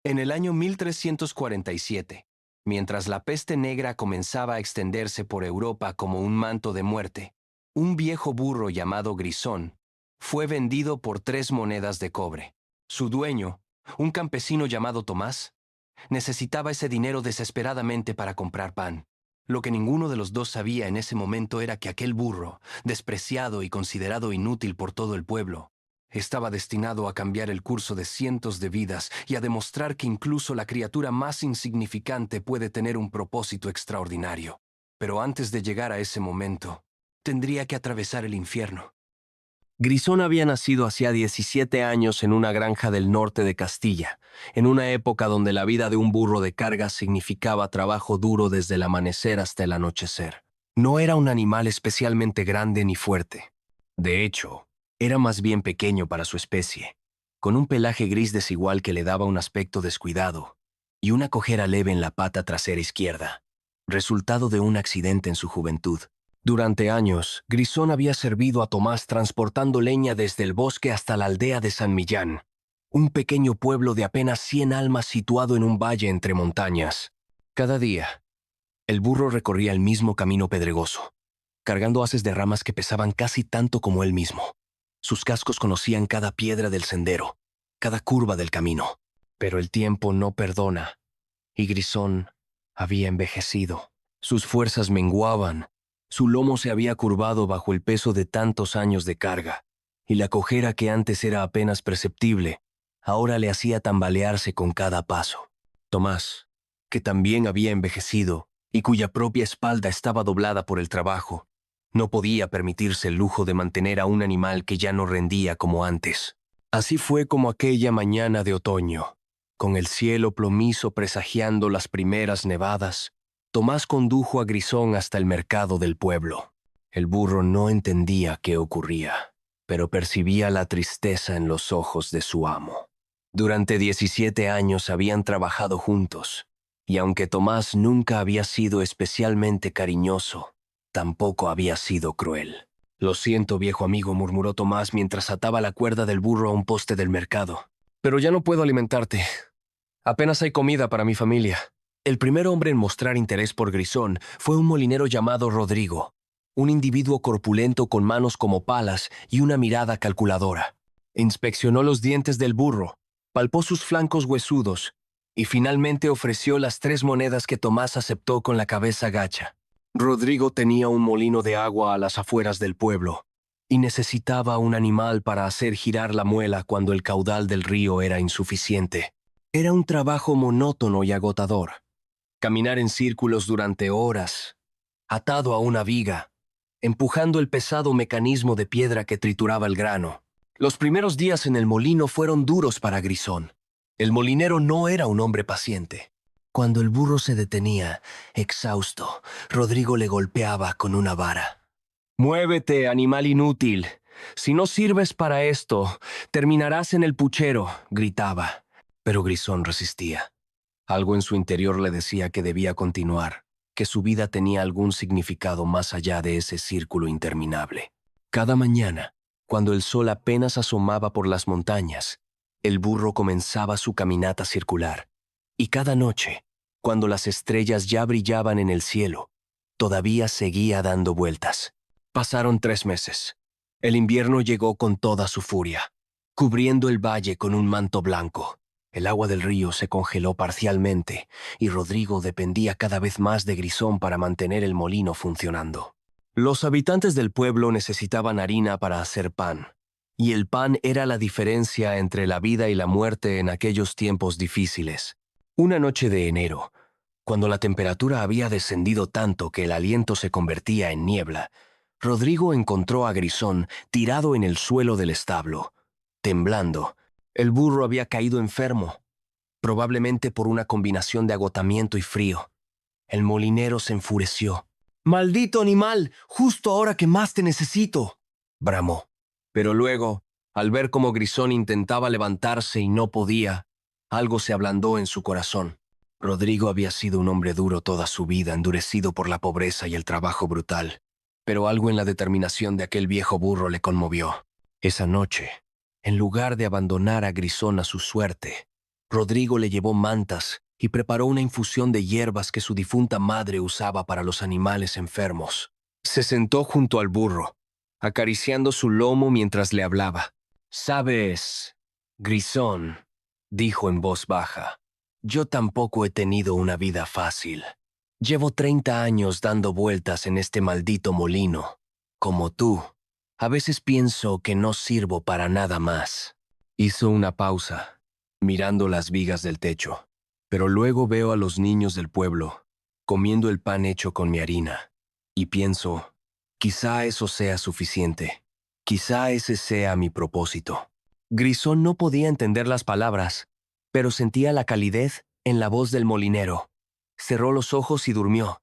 En el año 1347, mientras la peste negra comenzaba a extenderse por Europa como un manto de muerte, un viejo burro llamado Grisón fue vendido por 3 monedas de cobre. Su dueño, un campesino llamado Tomás, necesitaba ese dinero desesperadamente para comprar pan. Lo que ninguno de los dos sabía en ese momento era que aquel burro, despreciado y considerado inútil por todo el pueblo, estaba destinado a cambiar el curso de cientos de vidas y a demostrar que incluso la criatura más insignificante puede tener un propósito extraordinario. Pero antes de llegar a ese momento, tendría que atravesar el infierno. Grisón había nacido hacía 17 años en una granja del norte de Castilla, en una época donde la vida de un burro de carga significaba trabajo duro desde el amanecer hasta el anochecer. No era un animal especialmente grande ni fuerte. De hecho, era más bien pequeño para su especie, con un pelaje gris desigual que le daba un aspecto descuidado y una cojera leve en la pata trasera izquierda, resultado de un accidente en su juventud. Durante años, Grisón había servido a Tomás transportando leña desde el bosque hasta la aldea de San Millán, un pequeño pueblo de apenas 100 almas situado en un valle entre montañas. Cada día, el burro recorría el mismo camino pedregoso, cargando haces de ramas que pesaban casi tanto como él mismo. Sus cascos conocían cada piedra del sendero, cada curva del camino. Pero el tiempo no perdona, y Grisón había envejecido. Sus fuerzas menguaban, su lomo se había curvado bajo el peso de tantos años de carga, y la cojera que antes era apenas perceptible, ahora le hacía tambalearse con cada paso. Tomás, que también había envejecido y cuya propia espalda estaba doblada por el trabajo, no podía permitirse el lujo de mantener a un animal que ya no rendía como antes. Así fue como aquella mañana de otoño, con el cielo plomizo presagiando las primeras nevadas, Tomás condujo a Grisón hasta el mercado del pueblo. El burro no entendía qué ocurría, pero percibía la tristeza en los ojos de su amo. Durante 17 años habían trabajado juntos, y aunque Tomás nunca había sido especialmente cariñoso, tampoco había sido cruel. «Lo siento, viejo amigo», murmuró Tomás mientras ataba la cuerda del burro a un poste del mercado. «Pero ya no puedo alimentarte. Apenas hay comida para mi familia». El primer hombre en mostrar interés por Grisón fue un molinero llamado Rodrigo, un individuo corpulento con manos como palas y una mirada calculadora. Inspeccionó los dientes del burro, palpó sus flancos huesudos y finalmente ofreció las 3 monedas que Tomás aceptó con la cabeza gacha. Rodrigo tenía un molino de agua a las afueras del pueblo y necesitaba un animal para hacer girar la muela cuando el caudal del río era insuficiente. Era un trabajo monótono y agotador. Caminar en círculos durante horas, atado a una viga, empujando el pesado mecanismo de piedra que trituraba el grano. Los primeros días en el molino fueron duros para Grisón. El molinero no era un hombre paciente. Cuando el burro se detenía, exhausto, Rodrigo le golpeaba con una vara. «Muévete, animal inútil. Si no sirves para esto, terminarás en el puchero», gritaba. Pero Grisón resistía. Algo en su interior le decía que debía continuar, que su vida tenía algún significado más allá de ese círculo interminable. Cada mañana, cuando el sol apenas asomaba por las montañas, el burro comenzaba su caminata circular. Y cada noche, cuando las estrellas ya brillaban en el cielo, todavía seguía dando vueltas. Pasaron 3 meses. El invierno llegó con toda su furia, cubriendo el valle con un manto blanco. El agua del río se congeló parcialmente y Rodrigo dependía cada vez más de Grisón para mantener el molino funcionando. Los habitantes del pueblo necesitaban harina para hacer pan, y el pan era la diferencia entre la vida y la muerte en aquellos tiempos difíciles. Una noche de enero, cuando la temperatura había descendido tanto que el aliento se convertía en niebla, Rodrigo encontró a Grisón tirado en el suelo del establo, temblando. El burro había caído enfermo, probablemente por una combinación de agotamiento y frío. El molinero se enfureció. «¡Maldito animal! ¡Justo ahora que más te necesito!», bramó. Pero luego, al ver cómo Grisón intentaba levantarse y no podía, algo se ablandó en su corazón. Rodrigo había sido un hombre duro toda su vida, endurecido por la pobreza y el trabajo brutal. Pero algo en la determinación de aquel viejo burro le conmovió. Esa noche, en lugar de abandonar a Grisón a su suerte, Rodrigo le llevó mantas y preparó una infusión de hierbas que su difunta madre usaba para los animales enfermos. Se sentó junto al burro, acariciando su lomo mientras le hablaba. «Sabes, Grisón», dijo en voz baja, «yo tampoco he tenido una vida fácil. Llevo 30 años dando vueltas en este maldito molino. Como tú, a veces pienso que no sirvo para nada más». Hizo una pausa, mirando las vigas del techo. «Pero luego veo a los niños del pueblo, comiendo el pan hecho con mi harina, y pienso, quizá eso sea suficiente. Quizá ese sea mi propósito». Grisón no podía entender las palabras, pero sentía la calidez en la voz del molinero. Cerró los ojos y durmió,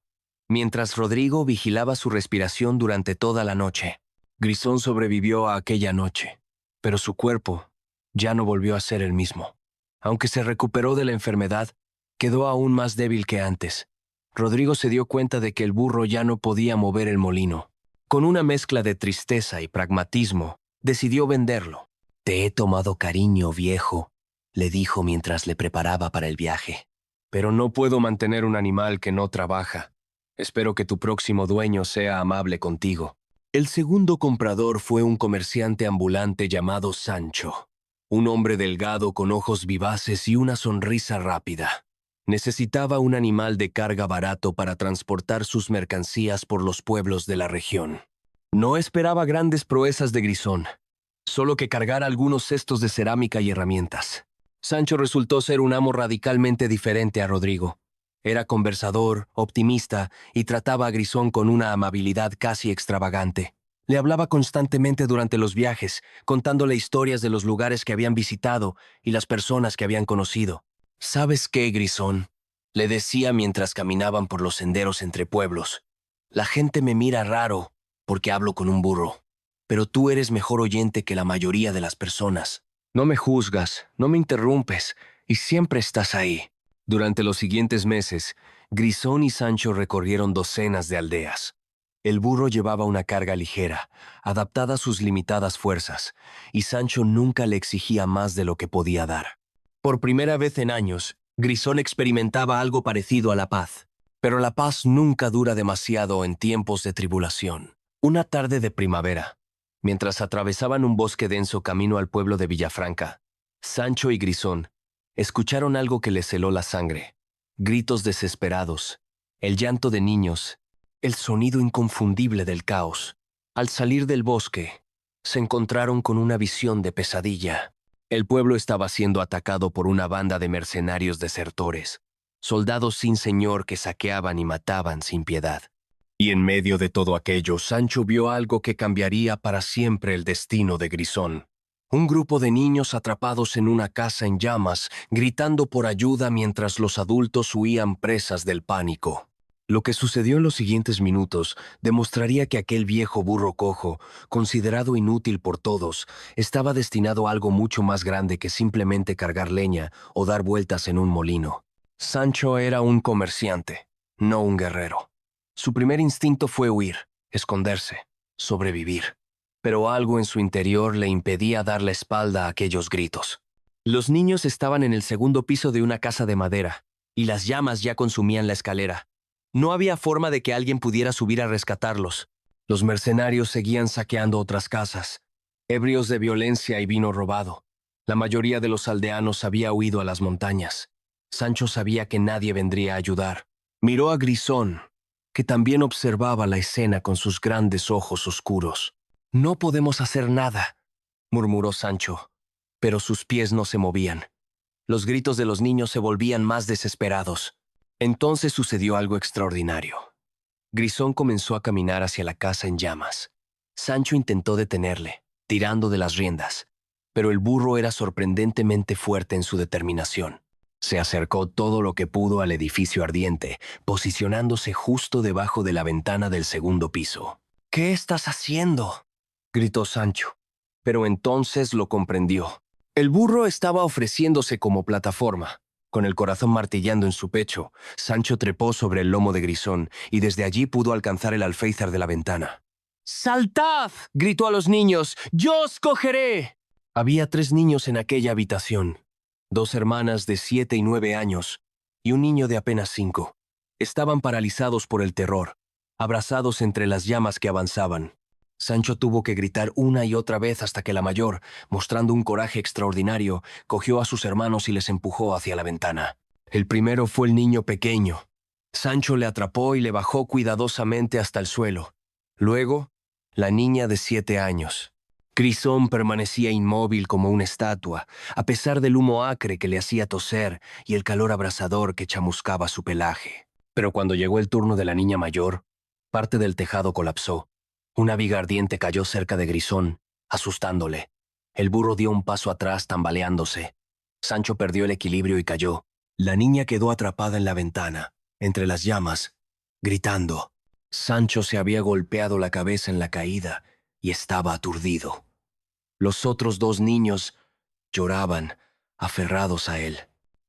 mientras Rodrigo vigilaba su respiración durante toda la noche. Grisón sobrevivió a aquella noche, pero su cuerpo ya no volvió a ser el mismo. Aunque se recuperó de la enfermedad, quedó aún más débil que antes. Rodrigo se dio cuenta de que el burro ya no podía mover el molino. Con una mezcla de tristeza y pragmatismo, decidió venderlo. «Te he tomado cariño, viejo», le dijo mientras le preparaba para el viaje. «Pero no puedo mantener un animal que no trabaja. Espero que tu próximo dueño sea amable contigo». El segundo comprador fue un comerciante ambulante llamado Sancho, un hombre delgado con ojos vivaces y una sonrisa rápida. Necesitaba un animal de carga barato para transportar sus mercancías por los pueblos de la región. No esperaba grandes proezas de Grisón, solo que cargar algunos cestos de cerámica y herramientas. Sancho resultó ser un amo radicalmente diferente a Rodrigo. Era conversador, optimista y trataba a Grisón con una amabilidad casi extravagante. Le hablaba constantemente durante los viajes, contándole historias de los lugares que habían visitado y las personas que habían conocido. «¿Sabes qué, Grisón?», le decía mientras caminaban por los senderos entre pueblos. «La gente me mira raro porque hablo con un burro, pero tú eres mejor oyente que la mayoría de las personas. No me juzgas, no me interrumpes y siempre estás ahí». Durante los siguientes meses, Grisón y Sancho recorrieron docenas de aldeas. El burro llevaba una carga ligera, adaptada a sus limitadas fuerzas, y Sancho nunca le exigía más de lo que podía dar. Por primera vez en años, Grisón experimentaba algo parecido a la paz. Pero la paz nunca dura demasiado en tiempos de tribulación. Una tarde de primavera, mientras atravesaban un bosque denso camino al pueblo de Villafranca, Sancho y Grisón escucharon algo que les heló la sangre. Gritos desesperados, el llanto de niños, el sonido inconfundible del caos. Al salir del bosque, se encontraron con una visión de pesadilla. El pueblo estaba siendo atacado por una banda de mercenarios desertores, soldados sin señor que saqueaban y mataban sin piedad. Y en medio de todo aquello, Sancho vio algo que cambiaría para siempre el destino de Grisón. Un grupo de niños atrapados en una casa en llamas, gritando por ayuda mientras los adultos huían presas del pánico. Lo que sucedió en los siguientes minutos demostraría que aquel viejo burro cojo, considerado inútil por todos, estaba destinado a algo mucho más grande que simplemente cargar leña o dar vueltas en un molino. Sancho era un comerciante, no un guerrero. Su primer instinto fue huir, esconderse, sobrevivir. Pero algo en su interior le impedía dar la espalda a aquellos gritos. Los niños estaban en el segundo piso de una casa de madera, y las llamas ya consumían la escalera. No había forma de que alguien pudiera subir a rescatarlos. Los mercenarios seguían saqueando otras casas, ebrios de violencia y vino robado. La mayoría de los aldeanos había huido a las montañas. Sancho sabía que nadie vendría a ayudar. Miró a Grisón, que también observaba la escena con sus grandes ojos oscuros. «No podemos hacer nada», murmuró Sancho, pero sus pies no se movían. Los gritos de los niños se volvían más desesperados. Entonces sucedió algo extraordinario. Grisón comenzó a caminar hacia la casa en llamas. Sancho intentó detenerle, tirando de las riendas, pero el burro era sorprendentemente fuerte en su determinación. Se acercó todo lo que pudo al edificio ardiente, posicionándose justo debajo de la ventana del segundo piso. «¿Qué estás haciendo?», gritó Sancho, pero entonces lo comprendió. El burro estaba ofreciéndose como plataforma. Con el corazón martillando en su pecho, Sancho trepó sobre el lomo de Grisón y desde allí pudo alcanzar el alféizar de la ventana. «¡Saltad!», gritó a los niños. «¡Yo os cogeré!». Había 3 niños en aquella habitación. 2 hermanas de 7 y 9 años y un niño de apenas 5. Estaban paralizados por el terror, abrazados entre las llamas que avanzaban. Sancho tuvo que gritar una y otra vez hasta que la mayor, mostrando un coraje extraordinario, cogió a sus hermanos y les empujó hacia la ventana. El primero fue el niño pequeño. Sancho le atrapó y le bajó cuidadosamente hasta el suelo. Luego, la niña de 7 años. Grisón permanecía inmóvil como una estatua, a pesar del humo acre que le hacía toser y el calor abrasador que chamuscaba su pelaje. Pero cuando llegó el turno de la niña mayor, parte del tejado colapsó. Una viga ardiente cayó cerca de Grisón, asustándole. El burro dio un paso atrás tambaleándose. Sancho perdió el equilibrio y cayó. La niña quedó atrapada en la ventana, entre las llamas, gritando. Sancho se había golpeado la cabeza en la caída y estaba aturdido. Los otros 2 niños lloraban, aferrados a él.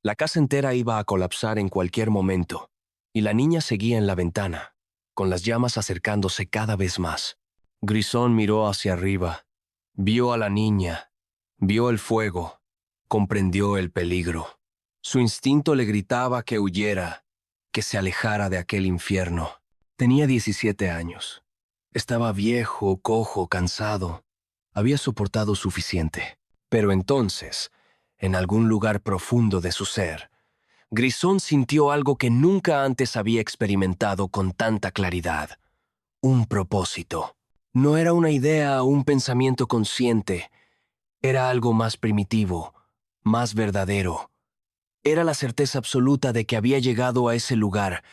La casa entera iba a colapsar en cualquier momento, y la niña seguía en la ventana, con las llamas acercándose cada vez más. Grisón miró hacia arriba, vio a la niña, vio el fuego, comprendió el peligro. Su instinto le gritaba que huyera, que se alejara de aquel infierno. Tenía 17 años. Estaba viejo, cojo, cansado. Había soportado suficiente. Pero entonces, en algún lugar profundo de su ser, Grisón sintió algo que nunca antes había experimentado con tanta claridad. Un propósito. No era una idea o un pensamiento consciente. Era algo más primitivo, más verdadero. Era la certeza absoluta de que había llegado a ese lugar,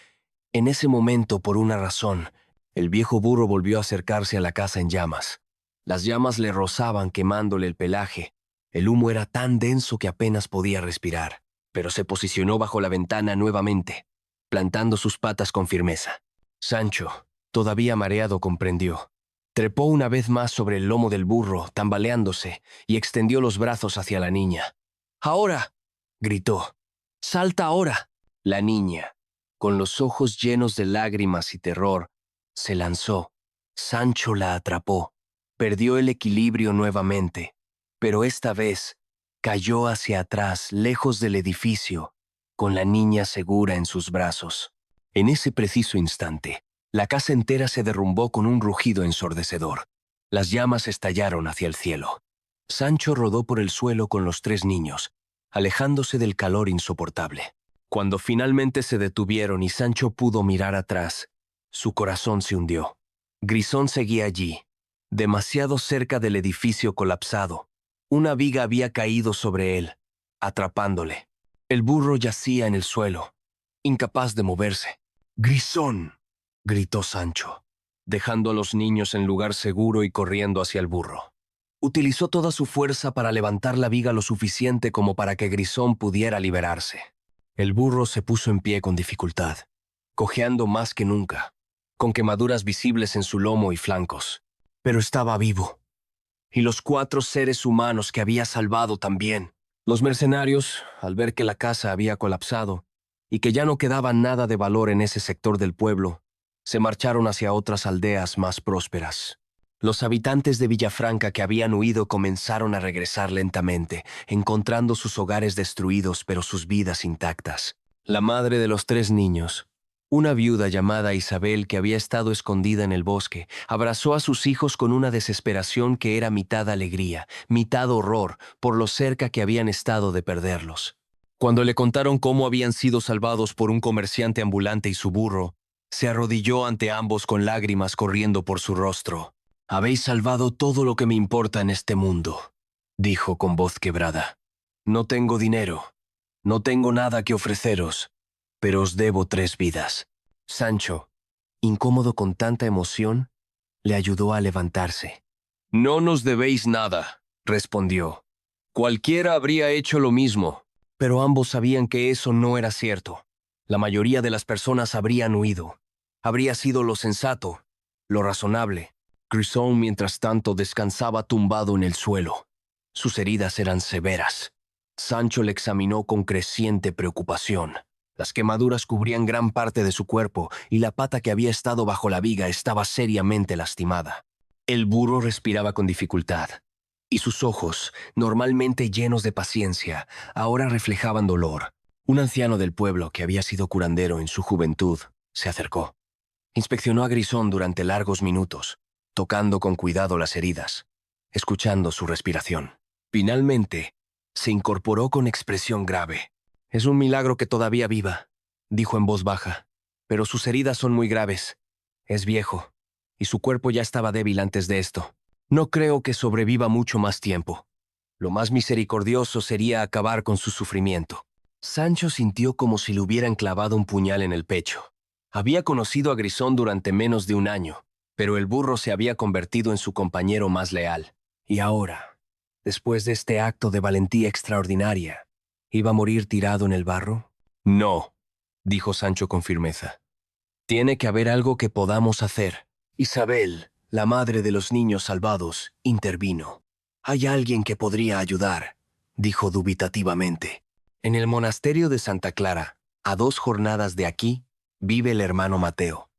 en ese momento por una razón. El viejo burro volvió a acercarse a la casa en llamas. Las llamas le rozaban quemándole el pelaje. El humo era tan denso que apenas podía respirar, pero se posicionó bajo la ventana nuevamente, plantando sus patas con firmeza. Sancho, todavía mareado, comprendió. Trepó una vez más sobre el lomo del burro, tambaleándose, y extendió los brazos hacia la niña. ¡Ahora!, gritó. ¡Salta ahora! La niña, con los ojos llenos de lágrimas y terror, se lanzó. Sancho la atrapó. Perdió el equilibrio nuevamente, pero esta vez cayó hacia atrás, lejos del edificio, con la niña segura en sus brazos. En ese preciso instante, la casa entera se derrumbó con un rugido ensordecedor. Las llamas estallaron hacia el cielo. Sancho rodó por el suelo con los 3 niños, alejándose del calor insoportable. Cuando finalmente se detuvieron y Sancho pudo mirar atrás, su corazón se hundió. Grisón seguía allí, demasiado cerca del edificio colapsado. Una viga había caído sobre él, atrapándole. El burro yacía en el suelo, incapaz de moverse. ¡Grisón!, gritó Sancho, dejando a los niños en lugar seguro y corriendo hacia el burro. Utilizó toda su fuerza para levantar la viga lo suficiente como para que Grisón pudiera liberarse. El burro se puso en pie con dificultad, cojeando más que nunca, con quemaduras visibles en su lomo y flancos. Pero estaba vivo. Y los 4 seres humanos que había salvado también. Los mercenarios, al ver que la casa había colapsado y que ya no quedaba nada de valor en ese sector del pueblo, se marcharon hacia otras aldeas más prósperas. Los habitantes de Villafranca que habían huido comenzaron a regresar lentamente, encontrando sus hogares destruidos pero sus vidas intactas. La madre de los 3 niños, una viuda llamada Isabel que había estado escondida en el bosque, abrazó a sus hijos con una desesperación que era mitad alegría, mitad horror por lo cerca que habían estado de perderlos. Cuando le contaron cómo habían sido salvados por un comerciante ambulante y su burro, se arrodilló ante ambos con lágrimas corriendo por su rostro. «Habéis salvado todo lo que me importa en este mundo», dijo con voz quebrada. «No tengo dinero, no tengo nada que ofreceros, pero os debo 3 vidas». Sancho, incómodo con tanta emoción, le ayudó a levantarse. «No nos debéis nada», respondió. «Cualquiera habría hecho lo mismo». Pero ambos sabían que eso no era cierto. La mayoría de las personas habrían huido. Habría sido lo sensato, lo razonable. Grisón, mientras tanto, descansaba tumbado en el suelo. Sus heridas eran severas. Sancho le examinó con creciente preocupación. Las quemaduras cubrían gran parte de su cuerpo y la pata que había estado bajo la viga estaba seriamente lastimada. El burro respiraba con dificultad. y sus ojos, normalmente llenos de paciencia, ahora reflejaban dolor. Un anciano del pueblo que había sido curandero en su juventud se acercó. Inspeccionó a Grisón durante largos minutos, tocando con cuidado las heridas, escuchando su respiración. Finalmente, se incorporó con expresión grave. «Es un milagro que todavía viva», dijo en voz baja, «pero sus heridas son muy graves. Es viejo, y su cuerpo ya estaba débil antes de esto. No creo que sobreviva mucho más tiempo. Lo más misericordioso sería acabar con su sufrimiento». Sancho sintió como si le hubieran clavado un puñal en el pecho. Había conocido a Grisón durante menos de un año, pero el burro se había convertido en su compañero más leal. Y ahora, después de este acto de valentía extraordinaria, ¿iba a morir tirado en el barro? «No», dijo Sancho con firmeza. «Tiene que haber algo que podamos hacer». Isabel, la madre de los niños salvados, intervino. «Hay alguien que podría ayudar», dijo dubitativamente. «En el monasterio de Santa Clara, a 2 jornadas de aquí, vive el hermano Mateo.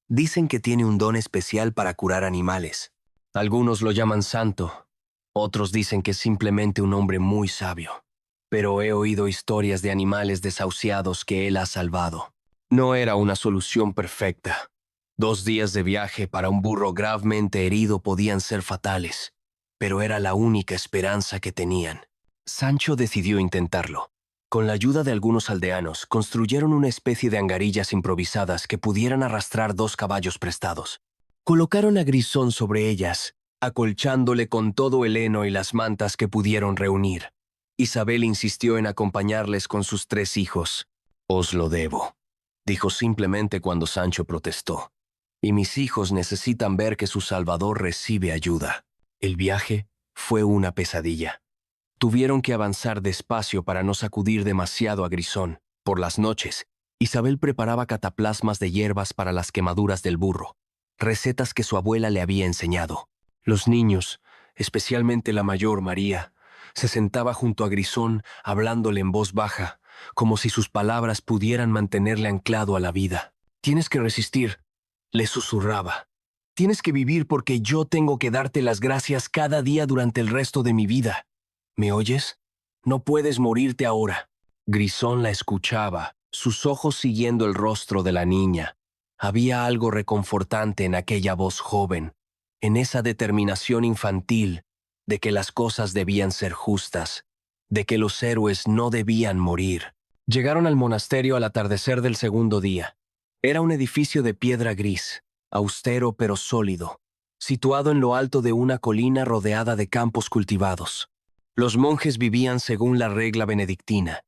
Dicen que tiene un don especial para curar animales. Algunos lo llaman santo, otros dicen que es simplemente un hombre muy sabio. Pero he oído historias de animales desahuciados que él ha salvado. No era una solución perfecta. 2 días de viaje para un burro gravemente herido podían ser fatales, pero era la única esperanza que tenían. Sancho decidió intentarlo. Con la ayuda de algunos aldeanos, construyeron una especie de angarillas improvisadas que pudieran arrastrar 2 caballos prestados. Colocaron a Grisón sobre ellas, acolchándole con todo el heno y las mantas que pudieron reunir. Isabel insistió en acompañarles con sus 3 hijos. «Os lo debo», dijo simplemente cuando Sancho protestó. «Y mis hijos necesitan ver que su Salvador recibe ayuda». El viaje fue una pesadilla. Tuvieron que avanzar despacio para no sacudir demasiado a Grisón. Por las noches, Isabel preparaba cataplasmas de hierbas para las quemaduras del burro, recetas que su abuela le había enseñado. Los niños, especialmente la mayor María, se sentaba junto a Grisón hablándole en voz baja, como si sus palabras pudieran mantenerle anclado a la vida. «Tienes que resistir», le susurraba. «Tienes que vivir porque yo tengo que darte las gracias cada día durante el resto de mi vida. ¿Me oyes? No puedes morirte ahora». Grisón la escuchaba, sus ojos siguiendo el rostro de la niña. Había algo reconfortante en aquella voz joven, en esa determinación infantil de que las cosas debían ser justas, de que los héroes no debían morir. Llegaron al monasterio al atardecer del segundo día. Era un edificio de piedra gris, austero pero sólido, situado en lo alto de una colina rodeada de campos cultivados. Los monjes vivían según la regla benedictina,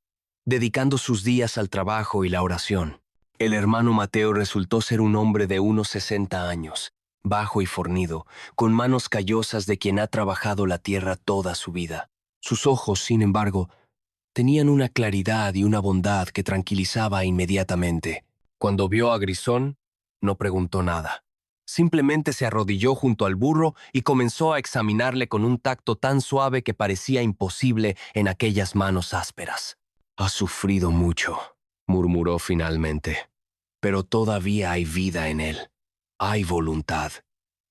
dedicando sus días al trabajo y la oración. El hermano Mateo resultó ser un hombre de unos 60 años, bajo y fornido, con manos callosas de quien ha trabajado la tierra toda su vida. Sus ojos, sin embargo, tenían una claridad y una bondad que tranquilizaba inmediatamente. Cuando vio a Grisón, no preguntó nada. Simplemente se arrodilló junto al burro y comenzó a examinarle con un tacto tan suave que parecía imposible en aquellas manos ásperas. «Ha sufrido mucho», murmuró finalmente, «pero todavía hay vida en él. Hay voluntad».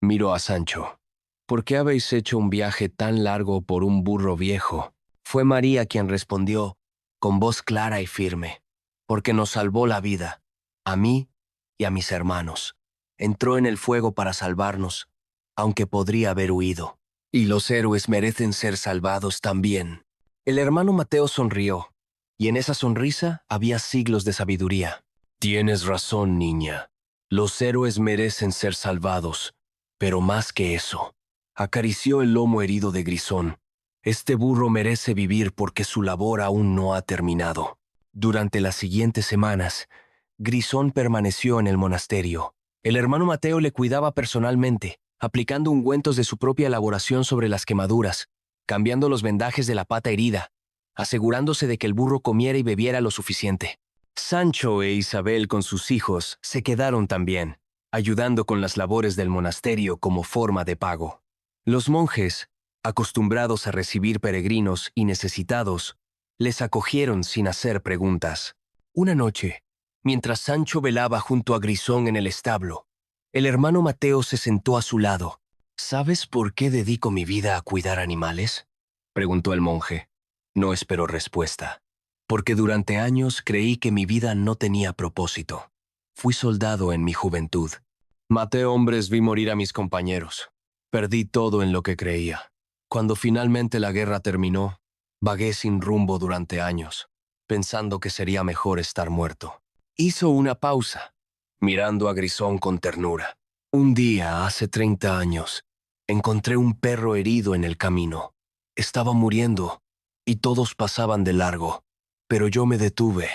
Miró a Sancho. «¿Por qué habéis hecho un viaje tan largo por un burro viejo?». Fue María quien respondió, con voz clara y firme. «Porque nos salvó la vida, a mí y a mis hermanos. Entró en el fuego para salvarnos, aunque podría haber huido. Y los héroes merecen ser salvados también». El hermano Mateo sonrió, y en esa sonrisa había siglos de sabiduría. «Tienes razón, niña. Los héroes merecen ser salvados, pero más que eso». Acarició el lomo herido de Grisón. «Este burro merece vivir porque su labor aún no ha terminado». Durante las siguientes semanas, Grisón permaneció en el monasterio. El hermano Mateo le cuidaba personalmente, aplicando ungüentos de su propia elaboración sobre las quemaduras, cambiando los vendajes de la pata herida, asegurándose de que el burro comiera y bebiera lo suficiente. Sancho e Isabel con sus hijos se quedaron también, ayudando con las labores del monasterio como forma de pago. Los monjes, acostumbrados a recibir peregrinos y necesitados, les acogieron sin hacer preguntas. Una noche, mientras Sancho velaba junto a Grisón en el establo, el hermano Mateo se sentó a su lado, ¿Sabes por qué dedico mi vida a cuidar animales? Preguntó el monje. No esperó respuesta. Porque durante años creí que mi vida no tenía propósito. Fui soldado en mi juventud. Maté hombres, vi morir a mis compañeros. Perdí todo en lo que creía. Cuando finalmente la guerra terminó, vagué sin rumbo durante años, pensando que sería mejor estar muerto. Hizo una pausa, mirando a Grisón con ternura. Un día, hace 30 años, encontré un perro herido en el camino. Estaba muriendo, y todos pasaban de largo. Pero yo me detuve.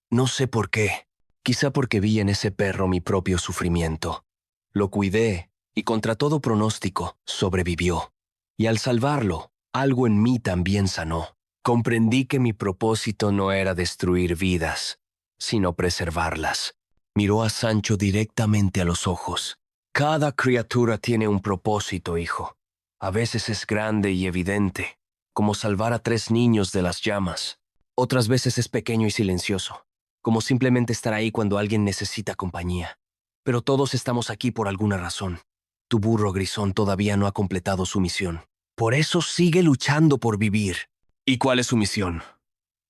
No sé por qué. Quizá porque vi en ese perro mi propio sufrimiento. Lo cuidé, y contra todo pronóstico, sobrevivió. Y al salvarlo, algo en mí también sanó. Comprendí que mi propósito no era destruir vidas, sino preservarlas. Miró a Sancho directamente a los ojos. Cada criatura tiene un propósito, hijo. A veces es grande y evidente, como salvar a 3 niños de las llamas. Otras veces es pequeño y silencioso, como simplemente estar ahí cuando alguien necesita compañía. Pero todos estamos aquí por alguna razón. Tu burro Grisón todavía no ha completado su misión. Por eso sigue luchando por vivir. ¿Y cuál es su misión?,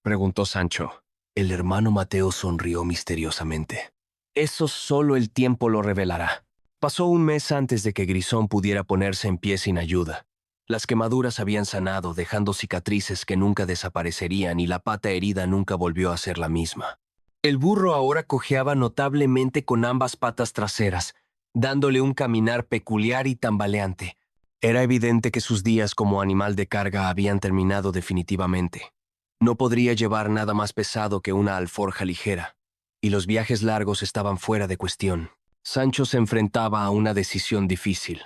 preguntó Sancho. El hermano Mateo sonrió misteriosamente. Eso solo el tiempo lo revelará. Pasó un mes antes de que Grisón pudiera ponerse en pie sin ayuda. Las quemaduras habían sanado, dejando cicatrices que nunca desaparecerían, y la pata herida nunca volvió a ser la misma. El burro ahora cojeaba notablemente con ambas patas traseras, dándole un caminar peculiar y tambaleante. Era evidente que sus días como animal de carga habían terminado definitivamente. No podría llevar nada más pesado que una alforja ligera, y los viajes largos estaban fuera de cuestión. Sancho se enfrentaba a una decisión difícil.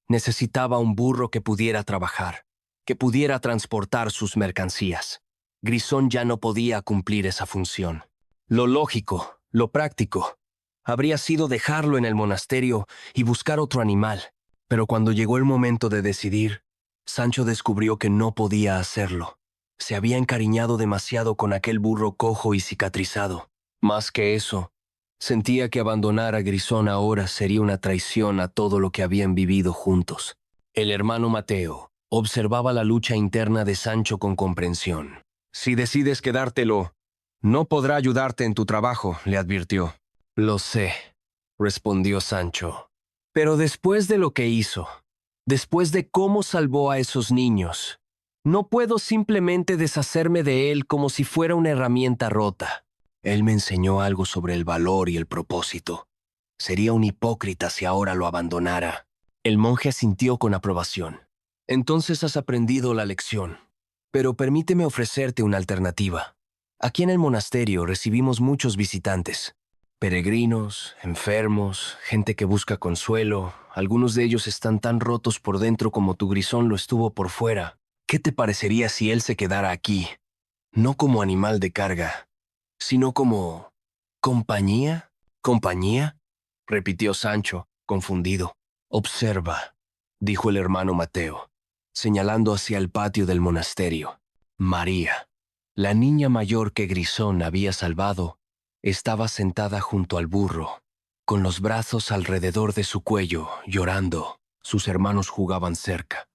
Necesitaba un burro que pudiera trabajar, que pudiera transportar sus mercancías. Grisón ya no podía cumplir esa función. Lo lógico, lo práctico, habría sido dejarlo en el monasterio y buscar otro animal. Pero cuando llegó el momento de decidir, Sancho descubrió que no podía hacerlo. Se había encariñado demasiado con aquel burro cojo y cicatrizado. Más que eso, sentía que abandonar a Grisón ahora sería una traición a todo lo que habían vivido juntos. El hermano Mateo observaba la lucha interna de Sancho con comprensión. Si decides quedártelo, no podrá ayudarte en tu trabajo, le advirtió. Lo sé, respondió Sancho. Pero después de lo que hizo, después de cómo salvó a esos niños, no puedo simplemente deshacerme de él como si fuera una herramienta rota. Él me enseñó algo sobre el valor y el propósito. Sería un hipócrita si ahora lo abandonara. El monje asintió con aprobación. Entonces has aprendido la lección. Pero permíteme ofrecerte una alternativa. Aquí en el monasterio recibimos muchos visitantes. Peregrinos, enfermos, gente que busca consuelo. Algunos de ellos están tan rotos por dentro como tu Grisón lo estuvo por fuera. ¿Qué te parecería si él se quedara aquí? No como animal de carga, sino como... ¿compañía? ¿Compañía?, repitió Sancho, confundido. Observa, dijo el hermano Mateo, señalando hacia el patio del monasterio. María, la niña mayor que Grisón había salvado, estaba sentada junto al burro, con los brazos alrededor de su cuello, llorando. Sus hermanos jugaban cerca,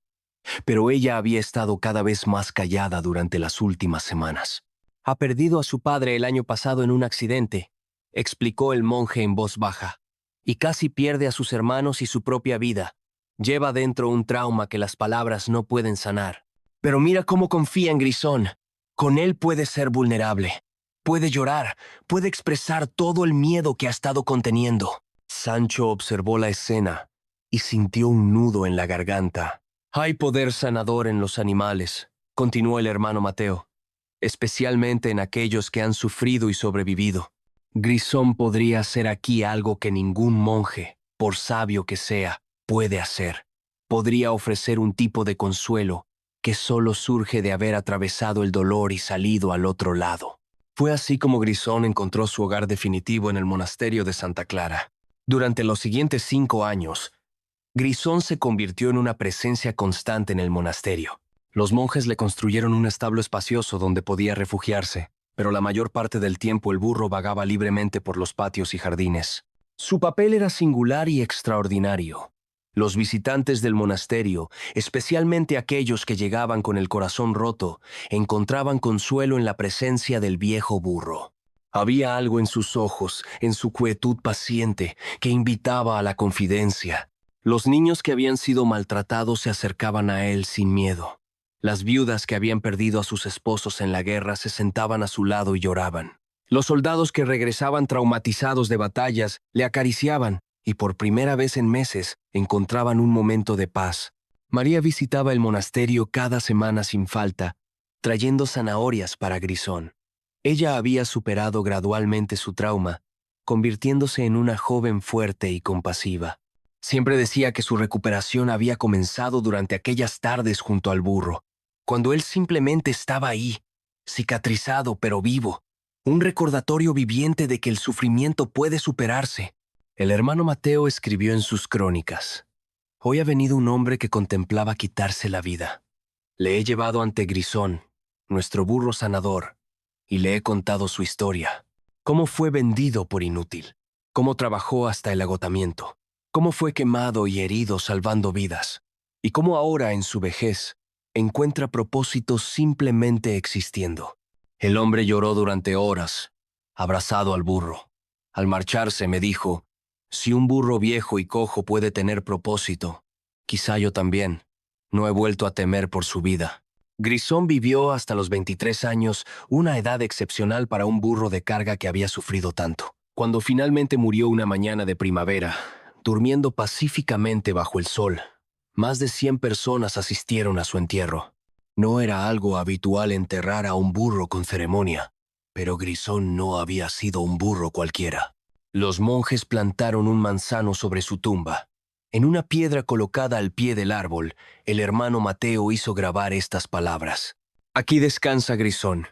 pero ella había estado cada vez más callada durante las últimas semanas. Ha perdido a su padre el año pasado en un accidente, explicó el monje en voz baja, y casi pierde a sus hermanos y su propia vida. Lleva dentro un trauma que las palabras no pueden sanar. Pero mira cómo confía en Grisón. Con él puede ser vulnerable. Puede llorar, puede expresar todo el miedo que ha estado conteniendo. Sancho observó la escena y sintió un nudo en la garganta. Hay poder sanador en los animales, continuó el hermano Mateo, especialmente en aquellos que han sufrido y sobrevivido. Grisón podría hacer aquí algo que ningún monje, por sabio que sea, puede hacer. Podría ofrecer un tipo de consuelo que solo surge de haber atravesado el dolor y salido al otro lado. Fue así como Grisón encontró su hogar definitivo en el monasterio de Santa Clara. Durante los siguientes 5 años, Grisón se convirtió en una presencia constante en el monasterio. Los monjes le construyeron un establo espacioso donde podía refugiarse, pero la mayor parte del tiempo el burro vagaba libremente por los patios y jardines. Su papel era singular y extraordinario. Los visitantes del monasterio, especialmente aquellos que llegaban con el corazón roto, encontraban consuelo en la presencia del viejo burro. Había algo en sus ojos, en su quietud paciente, que invitaba a la confidencia. Los niños que habían sido maltratados se acercaban a él sin miedo. Las viudas que habían perdido a sus esposos en la guerra se sentaban a su lado y lloraban. Los soldados que regresaban traumatizados de batallas le acariciaban y por primera vez en meses encontraban un momento de paz. María visitaba el monasterio cada semana sin falta, trayendo zanahorias para Grisón. Ella había superado gradualmente su trauma, convirtiéndose en una joven fuerte y compasiva. Siempre decía que su recuperación había comenzado durante aquellas tardes junto al burro, cuando él simplemente estaba ahí, cicatrizado pero vivo, un recordatorio viviente de que el sufrimiento puede superarse. El hermano Mateo escribió en sus crónicas: «Hoy ha venido un hombre que contemplaba quitarse la vida. Le he llevado ante Grisón, nuestro burro sanador, y le he contado su historia. Cómo fue vendido por inútil, cómo trabajó hasta el agotamiento, cómo fue quemado y herido salvando vidas, y cómo ahora, en su vejez, encuentra propósito simplemente existiendo». El hombre lloró durante horas, abrazado al burro. Al marcharse me dijo: «Si un burro viejo y cojo puede tener propósito, quizá yo también. No he vuelto a temer por su vida». Grisón vivió hasta los 23 años, una edad excepcional para un burro de carga que había sufrido tanto. Cuando finalmente murió una mañana de primavera, durmiendo pacíficamente bajo el sol, más de 100 personas asistieron a su entierro. No era algo habitual enterrar a un burro con ceremonia, pero Grisón no había sido un burro cualquiera. Los monjes plantaron un manzano sobre su tumba. En una piedra colocada al pie del árbol, el hermano Mateo hizo grabar estas palabras: «Aquí descansa Grisón,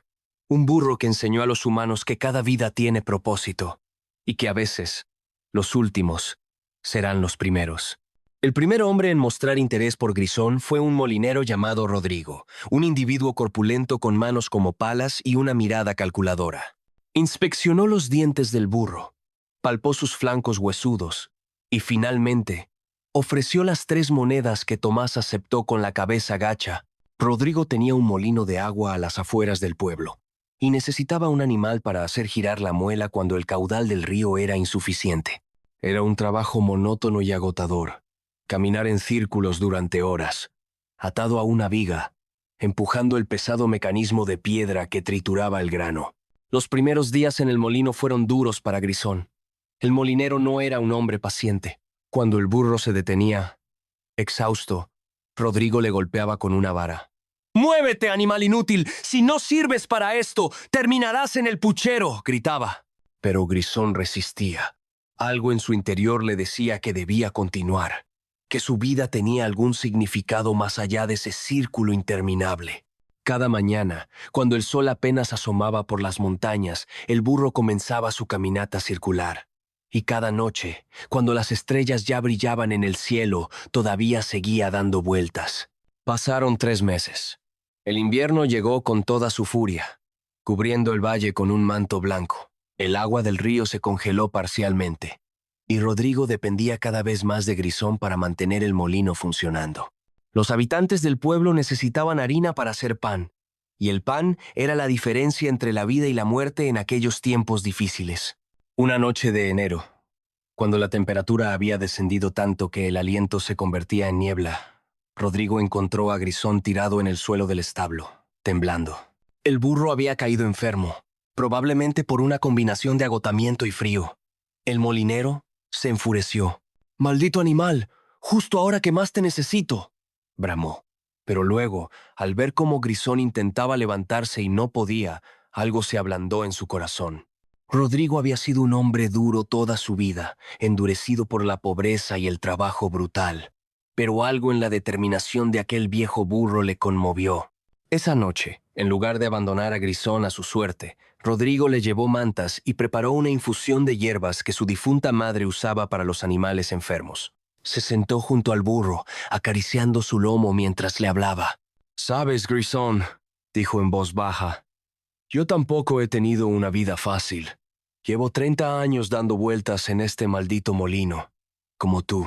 un burro que enseñó a los humanos que cada vida tiene propósito y que a veces los últimos serán los primeros». El primer hombre en mostrar interés por Grisón fue un molinero llamado Rodrigo, un individuo corpulento con manos como palas y una mirada calculadora. Inspeccionó los dientes del burro, palpó sus flancos huesudos y finalmente ofreció las 3 monedas que Tomás aceptó con la cabeza gacha. Rodrigo tenía un molino de agua a las afueras del pueblo y necesitaba un animal para hacer girar la muela cuando el caudal del río era insuficiente. Era un trabajo monótono y agotador. Caminar en círculos durante horas, atado a una viga, empujando el pesado mecanismo de piedra que trituraba el grano. Los primeros días en el molino fueron duros para Grisón. El molinero no era un hombre paciente. Cuando el burro se detenía, exhausto, Rodrigo le golpeaba con una vara. «¡Muévete, animal inútil! ¡Si no sirves para esto, terminarás en el puchero!», gritaba. Pero Grisón resistía. Algo en su interior le decía que debía continuar, que su vida tenía algún significado más allá de ese círculo interminable. Cada mañana, cuando el sol apenas asomaba por las montañas, el burro comenzaba su caminata circular. Y cada noche, cuando las estrellas ya brillaban en el cielo, todavía seguía dando vueltas. Pasaron 3 meses. El invierno llegó con toda su furia, cubriendo el valle con un manto blanco. El agua del río se congeló parcialmente, y Rodrigo dependía cada vez más de Grisón para mantener el molino funcionando. Los habitantes del pueblo necesitaban harina para hacer pan, y el pan era la diferencia entre la vida y la muerte en aquellos tiempos difíciles. Una noche de enero, cuando la temperatura había descendido tanto que el aliento se convertía en niebla, Rodrigo encontró a Grisón tirado en el suelo del establo, temblando. El burro había caído enfermo, probablemente por una combinación de agotamiento y frío. El molinero se enfureció. «¡Maldito animal! ¡Justo ahora que más te necesito!», bramó. Pero luego, al ver cómo Grisón intentaba levantarse y no podía, algo se ablandó en su corazón. Rodrigo había sido un hombre duro toda su vida, endurecido por la pobreza y el trabajo brutal. Pero algo en la determinación de aquel viejo burro le conmovió. Esa noche, en lugar de abandonar a Grisón a su suerte, Rodrigo le llevó mantas y preparó una infusión de hierbas que su difunta madre usaba para los animales enfermos. Se sentó junto al burro, acariciando su lomo mientras le hablaba. «Sabes, Grisón», dijo en voz baja, «yo tampoco he tenido una vida fácil. Llevo 30 años dando vueltas en este maldito molino, como tú.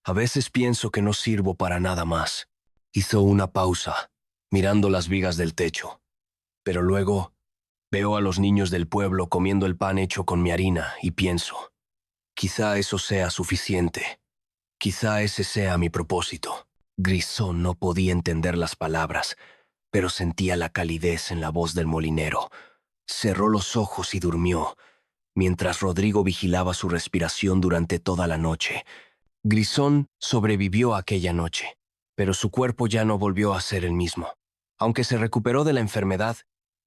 A veces pienso que no sirvo para nada más. Hizo una pausa, mirando las vigas del techo. Pero luego veo a los niños del pueblo comiendo el pan hecho con mi harina y pienso, quizá eso sea suficiente. Quizá ese sea mi propósito. Grisón no podía entender las palabras, pero sentía la calidez en la voz del molinero. Cerró los ojos y durmió, mientras Rodrigo vigilaba su respiración durante toda la noche. Grisón sobrevivió aquella noche, pero su cuerpo ya no volvió a ser el mismo. Aunque se recuperó de la enfermedad,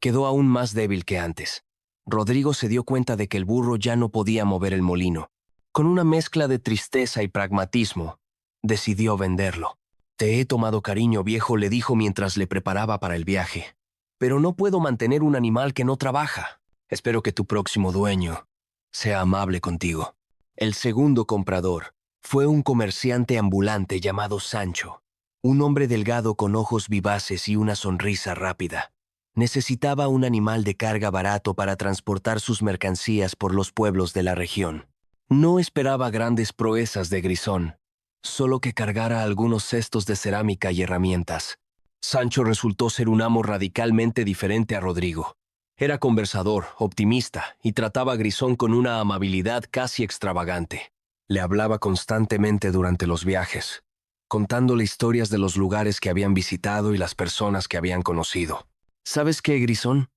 quedó aún más débil que antes. Rodrigo se dio cuenta de que el burro ya no podía mover el molino. Con una mezcla de tristeza y pragmatismo, decidió venderlo. Te he tomado cariño, viejo, le dijo mientras le preparaba para el viaje. Pero no puedo mantener un animal que no trabaja. Espero que tu próximo dueño sea amable contigo. El segundo comprador fue un comerciante ambulante llamado Sancho, un hombre delgado con ojos vivaces y una sonrisa rápida. Necesitaba un animal de carga barato para transportar sus mercancías por los pueblos de la región. No esperaba grandes proezas de Grisón, solo que cargara algunos cestos de cerámica y herramientas. Sancho resultó ser un amo radicalmente diferente a Rodrigo. Era conversador, optimista y trataba a Grisón con una amabilidad casi extravagante. Le hablaba constantemente durante los viajes, contándole historias de los lugares que habían visitado y las personas que habían conocido. ¿Sabes qué, Grisón?,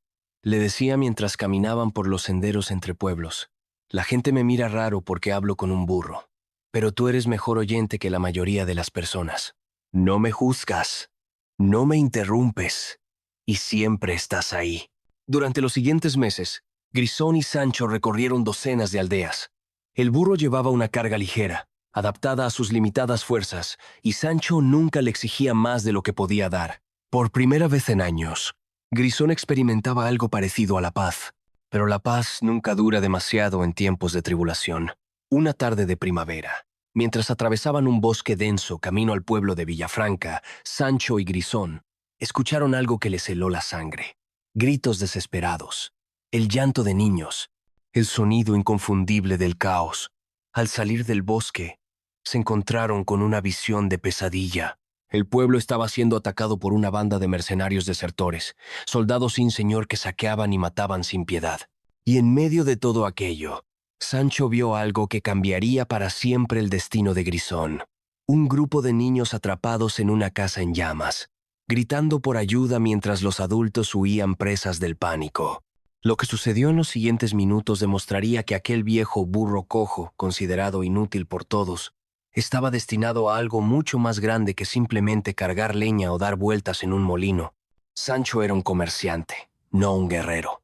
le decía mientras caminaban por los senderos entre pueblos. La gente me mira raro porque hablo con un burro, pero tú eres mejor oyente que la mayoría de las personas. No me juzgas, no me interrumpes, y siempre estás ahí. Durante los siguientes meses, Grisón y Sancho recorrieron docenas de aldeas. El burro llevaba una carga ligera, adaptada a sus limitadas fuerzas, y Sancho nunca le exigía más de lo que podía dar. Por primera vez en años, Grisón experimentaba algo parecido a la paz, pero la paz nunca dura demasiado en tiempos de tribulación. Una tarde de primavera, mientras atravesaban un bosque denso camino al pueblo de Villafranca, Sancho y Grisón escucharon algo que les heló la sangre. Gritos desesperados, el llanto de niños, el sonido inconfundible del caos. Al salir del bosque, se encontraron con una visión de pesadilla. El pueblo estaba siendo atacado por una banda de mercenarios desertores, soldados sin señor que saqueaban y mataban sin piedad. Y en medio de todo aquello, Sancho vio algo que cambiaría para siempre el destino de Grisón. Un grupo de niños atrapados en una casa en llamas, gritando por ayuda mientras los adultos huían presas del pánico. Lo que sucedió en los siguientes minutos demostraría que aquel viejo burro cojo, considerado inútil por todos, estaba destinado a algo mucho más grande que simplemente cargar leña o dar vueltas en un molino. Sancho era un comerciante, no un guerrero.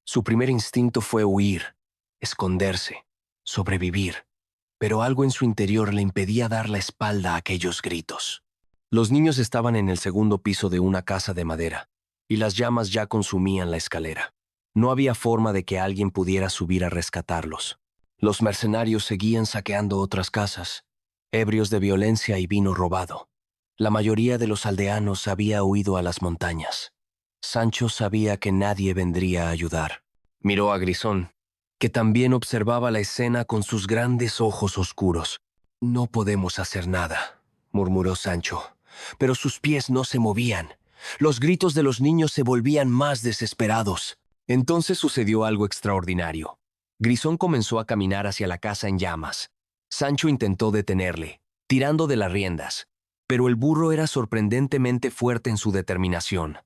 Su primer instinto fue huir, esconderse, sobrevivir, pero algo en su interior le impedía dar la espalda a aquellos gritos. Los niños estaban en el segundo piso de una casa de madera, y las llamas ya consumían la escalera. No había forma de que alguien pudiera subir a rescatarlos. Los mercenarios seguían saqueando otras casas, ebrios de violencia y vino robado. La mayoría de los aldeanos había huido a las montañas. Sancho sabía que nadie vendría a ayudar. Miró a Grisón, que también observaba la escena con sus grandes ojos oscuros. «No podemos hacer nada», murmuró Sancho, pero sus pies no se movían. Los gritos de los niños se volvían más desesperados. Entonces sucedió algo extraordinario. Grisón comenzó a caminar hacia la casa en llamas. Sancho intentó detenerle, tirando de las riendas, pero el burro era sorprendentemente fuerte en su determinación.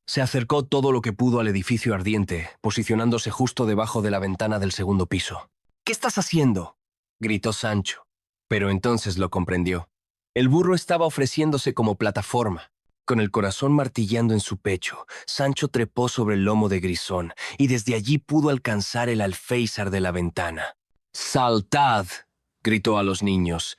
Se acercó todo lo que pudo al edificio ardiente, posicionándose justo debajo de la ventana del segundo piso. «¿Qué estás haciendo?», gritó Sancho, pero entonces lo comprendió. El burro estaba ofreciéndose como plataforma. Con el corazón martillando en su pecho, Sancho trepó sobre el lomo de Grisón y desde allí pudo alcanzar el alféizar de la ventana. «¡Saltad!», gritó a los niños.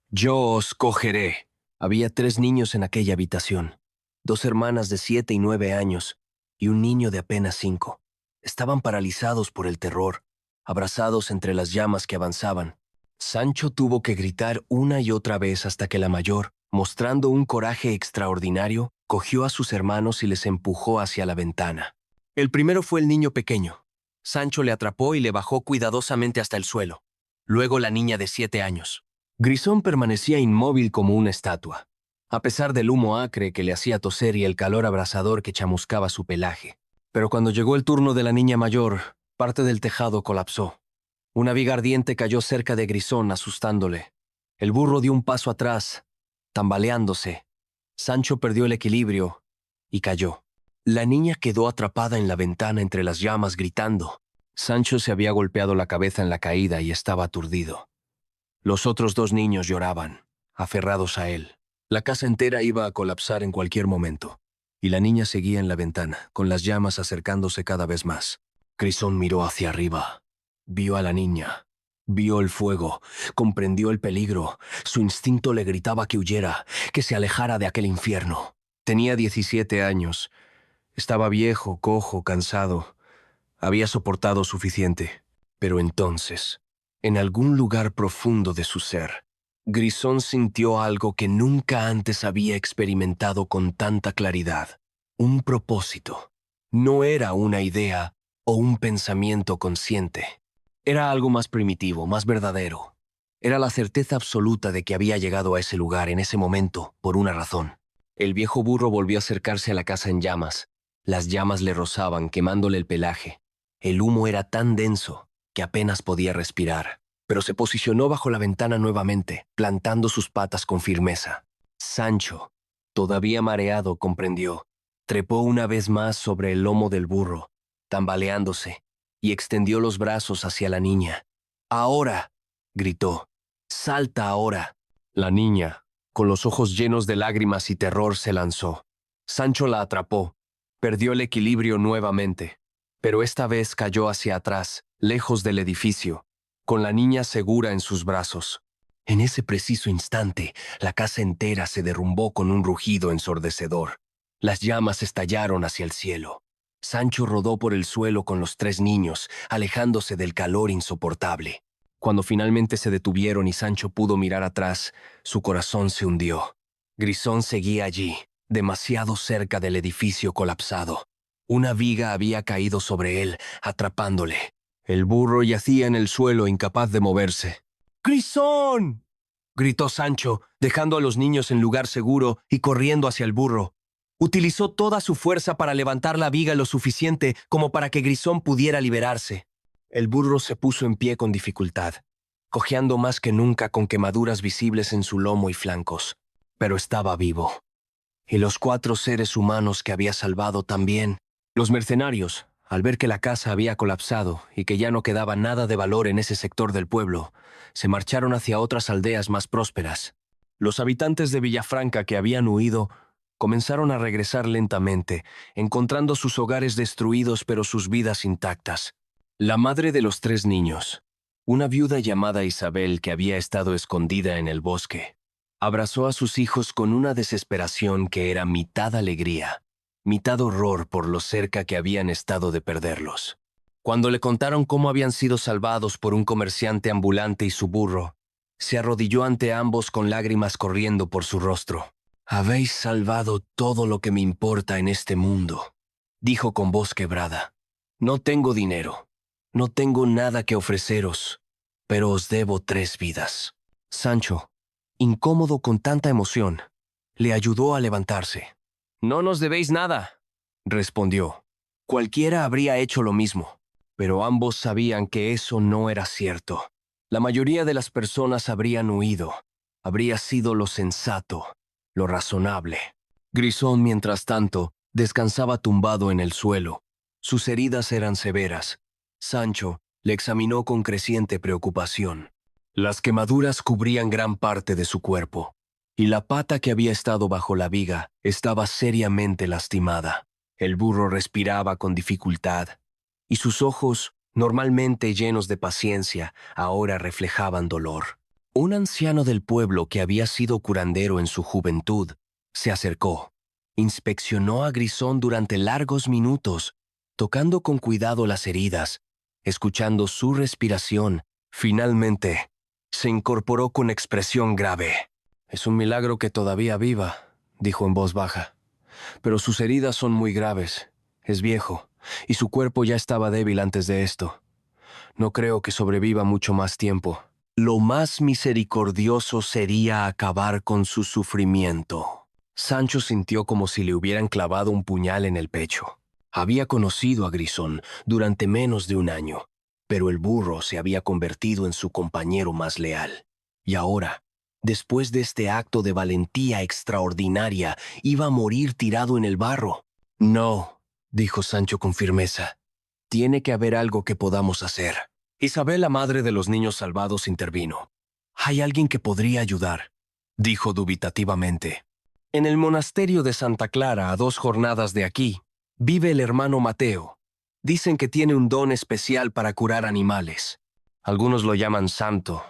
«Yo os cogeré». Había 3 niños en aquella habitación, 2 hermanas de 7 y 9 años y un niño de apenas 5. Estaban paralizados por el terror, abrazados entre las llamas que avanzaban. Sancho tuvo que gritar una y otra vez hasta que la mayor, mostrando un coraje extraordinario, cogió a sus hermanos y les empujó hacia la ventana. El primero fue el niño pequeño. Sancho le atrapó y le bajó cuidadosamente hasta el suelo. Luego la niña de 7 años. Grisón permanecía inmóvil como una estatua, a pesar del humo acre que le hacía toser y el calor abrasador que chamuscaba su pelaje. Pero cuando llegó el turno de la niña mayor, parte del tejado colapsó. Una viga ardiente cayó cerca de Grisón, asustándole. El burro dio un paso atrás, tambaleándose. Sancho perdió el equilibrio y cayó. La niña quedó atrapada en la ventana entre las llamas, gritando. Sancho se había golpeado la cabeza en la caída y estaba aturdido. Los otros dos niños lloraban, aferrados a él. La casa entera iba a colapsar en cualquier momento, y la niña seguía en la ventana, con las llamas acercándose cada vez más. Grisón miró hacia arriba. Vio a la niña. Vio el fuego, comprendió el peligro. Su instinto le gritaba que huyera, que se alejara de aquel infierno. Tenía 17 años. Estaba viejo, cojo, cansado. Había soportado suficiente. Pero entonces, en algún lugar profundo de su ser, Grisón sintió algo que nunca antes había experimentado con tanta claridad. Un propósito. No era una idea o un pensamiento consciente. Era algo más primitivo, más verdadero. Era la certeza absoluta de que había llegado a ese lugar en ese momento por una razón. El viejo burro volvió a acercarse a la casa en llamas. Las llamas le rozaban, quemándole el pelaje. El humo era tan denso que apenas podía respirar, pero se posicionó bajo la ventana nuevamente, plantando sus patas con firmeza. Sancho, todavía mareado, comprendió. Trepó una vez más sobre el lomo del burro, tambaleándose, y extendió los brazos hacia la niña. «¡Ahora!», gritó. «¡Salta ahora!». La niña, con los ojos llenos de lágrimas y terror, se lanzó. Sancho la atrapó. Perdió el equilibrio nuevamente, pero esta vez cayó hacia atrás, lejos del edificio, con la niña segura en sus brazos. En ese preciso instante, la casa entera se derrumbó con un rugido ensordecedor. Las llamas estallaron hacia el cielo. Sancho rodó por el suelo con los tres niños, alejándose del calor insoportable. Cuando finalmente se detuvieron y Sancho pudo mirar atrás, su corazón se hundió. Grisón seguía allí, demasiado cerca del edificio colapsado. Una viga había caído sobre él, atrapándole. El burro yacía en el suelo, incapaz de moverse. «¡Grisón!», gritó Sancho, dejando a los niños en lugar seguro y corriendo hacia el burro. Utilizó toda su fuerza para levantar la viga lo suficiente como para que Grisón pudiera liberarse. El burro se puso en pie con dificultad, cojeando más que nunca con quemaduras visibles en su lomo y flancos. Pero estaba vivo. Y los 4 seres humanos que había salvado también. Los mercenarios, al ver que la casa había colapsado y que ya no quedaba nada de valor en ese sector del pueblo, se marcharon hacia otras aldeas más prósperas. Los habitantes de Villafranca que habían huido comenzaron a regresar lentamente, encontrando sus hogares destruidos pero sus vidas intactas. La madre de los 3 niños, una viuda llamada Isabel que había estado escondida en el bosque, abrazó a sus hijos con una desesperación que era mitad alegría, mitad horror por lo cerca que habían estado de perderlos. Cuando le contaron cómo habían sido salvados por un comerciante ambulante y su burro, se arrodilló ante ambos con lágrimas corriendo por su rostro. «Habéis salvado todo lo que me importa en este mundo», dijo con voz quebrada. «No tengo dinero, no tengo nada que ofreceros, pero os debo 3 vidas». Sancho, incómodo con tanta emoción, le ayudó a levantarse. «No nos debéis nada», respondió. Cualquiera habría hecho lo mismo, pero ambos sabían que eso no era cierto. La mayoría de las personas habrían huido. Habría sido lo sensato, lo razonable. Grisón, mientras tanto, descansaba tumbado en el suelo. Sus heridas eran severas. Sancho le examinó con creciente preocupación. Las quemaduras cubrían gran parte de su cuerpo, y la pata que había estado bajo la viga estaba seriamente lastimada. El burro respiraba con dificultad, y sus ojos, normalmente llenos de paciencia, ahora reflejaban dolor. Un anciano del pueblo que había sido curandero en su juventud se acercó, inspeccionó a Grisón durante largos minutos, tocando con cuidado las heridas, escuchando su respiración. Finalmente, se incorporó con expresión grave. «Es un milagro que todavía viva», dijo en voz baja. «Pero sus heridas son muy graves. Es viejo, y su cuerpo ya estaba débil antes de esto. No creo que sobreviva mucho más tiempo». Lo más misericordioso sería acabar con su sufrimiento. Sancho sintió como si le hubieran clavado un puñal en el pecho. Había conocido a Grisón durante menos de un año, pero el burro se había convertido en su compañero más leal. Y ahora, después de este acto de valentía extraordinaria, iba a morir tirado en el barro. No, dijo Sancho con firmeza. Tiene que haber algo que podamos hacer. Isabel, la madre de los niños salvados, intervino. Hay alguien que podría ayudar, dijo dubitativamente. En el monasterio de Santa Clara, a 2 jornadas de aquí, vive el hermano Mateo. Dicen que tiene un don especial para curar animales. Algunos lo llaman santo.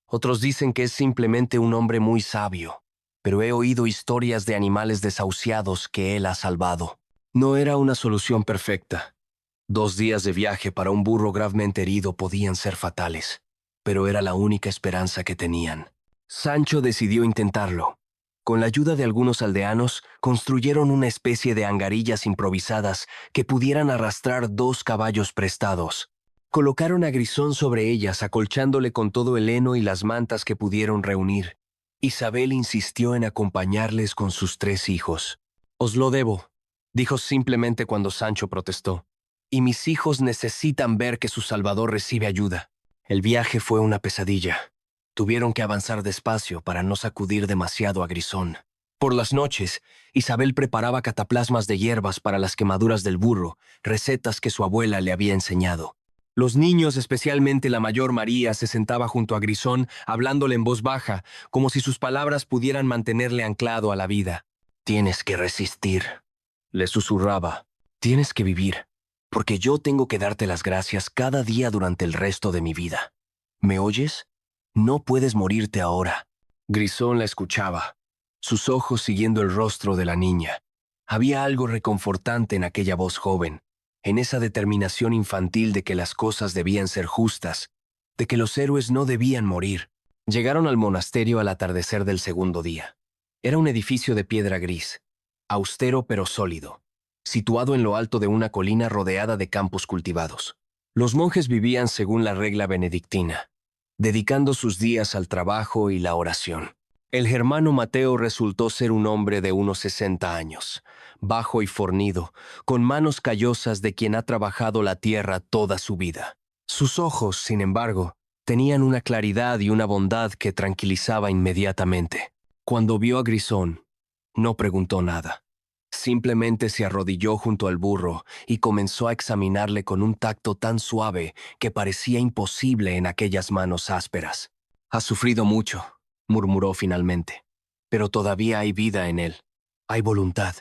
Otros dicen que es simplemente un hombre muy sabio. Pero he oído historias de animales desahuciados que él ha salvado. No era una solución perfecta. 2 días de viaje para un burro gravemente herido podían ser fatales, pero era la única esperanza que tenían. Sancho decidió intentarlo. Con la ayuda de algunos aldeanos, construyeron una especie de angarillas improvisadas que pudieran arrastrar 2 caballos prestados. Colocaron a Grisón sobre ellas, acolchándole con todo el heno y las mantas que pudieron reunir. Isabel insistió en acompañarles con sus 3 hijos. «Os lo debo», dijo simplemente cuando Sancho protestó. «Y mis hijos necesitan ver que su Salvador recibe ayuda». El viaje fue una pesadilla. Tuvieron que avanzar despacio para no sacudir demasiado a Grisón. Por las noches, Isabel preparaba cataplasmas de hierbas para las quemaduras del burro, recetas que su abuela le había enseñado. Los niños, especialmente la mayor María, se sentaba junto a Grisón, hablándole en voz baja, como si sus palabras pudieran mantenerle anclado a la vida. «Tienes que resistir», le susurraba. «Tienes que vivir, porque yo tengo que darte las gracias cada día durante el resto de mi vida. ¿Me oyes? No puedes morirte ahora». Grisón la escuchaba, sus ojos siguiendo el rostro de la niña. Había algo reconfortante en aquella voz joven, en esa determinación infantil de que las cosas debían ser justas, de que los héroes no debían morir. Llegaron al monasterio al atardecer del segundo día. Era un edificio de piedra gris, austero pero sólido, situado en lo alto de una colina rodeada de campos cultivados. Los monjes vivían según la regla benedictina, dedicando sus días al trabajo y la oración. El germano Mateo resultó ser un hombre de unos 60 años, bajo y fornido, con manos callosas de quien ha trabajado la tierra toda su vida. Sus ojos, sin embargo, tenían una claridad y una bondad que tranquilizaba inmediatamente. Cuando vio a Grisón, no preguntó nada. Simplemente se arrodilló junto al burro y comenzó a examinarle con un tacto tan suave que parecía imposible en aquellas manos ásperas. «Has sufrido mucho», murmuró finalmente, «pero todavía hay vida en él. Hay voluntad».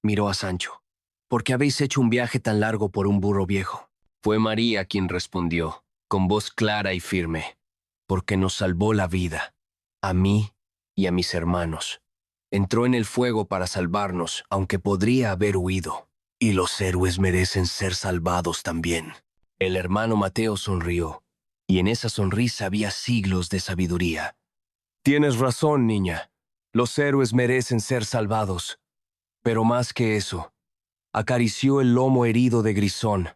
Miró a Sancho. «¿Por qué habéis hecho un viaje tan largo por un burro viejo?» Fue María quien respondió, con voz clara y firme. «Porque nos salvó la vida, a mí y a mis hermanos. Entró en el fuego para salvarnos, aunque podría haber huido. Y los héroes merecen ser salvados también». El hermano Mateo sonrió, y en esa sonrisa había siglos de sabiduría. «Tienes razón, niña. Los héroes merecen ser salvados. Pero más que eso», acarició el lomo herido de Grisón.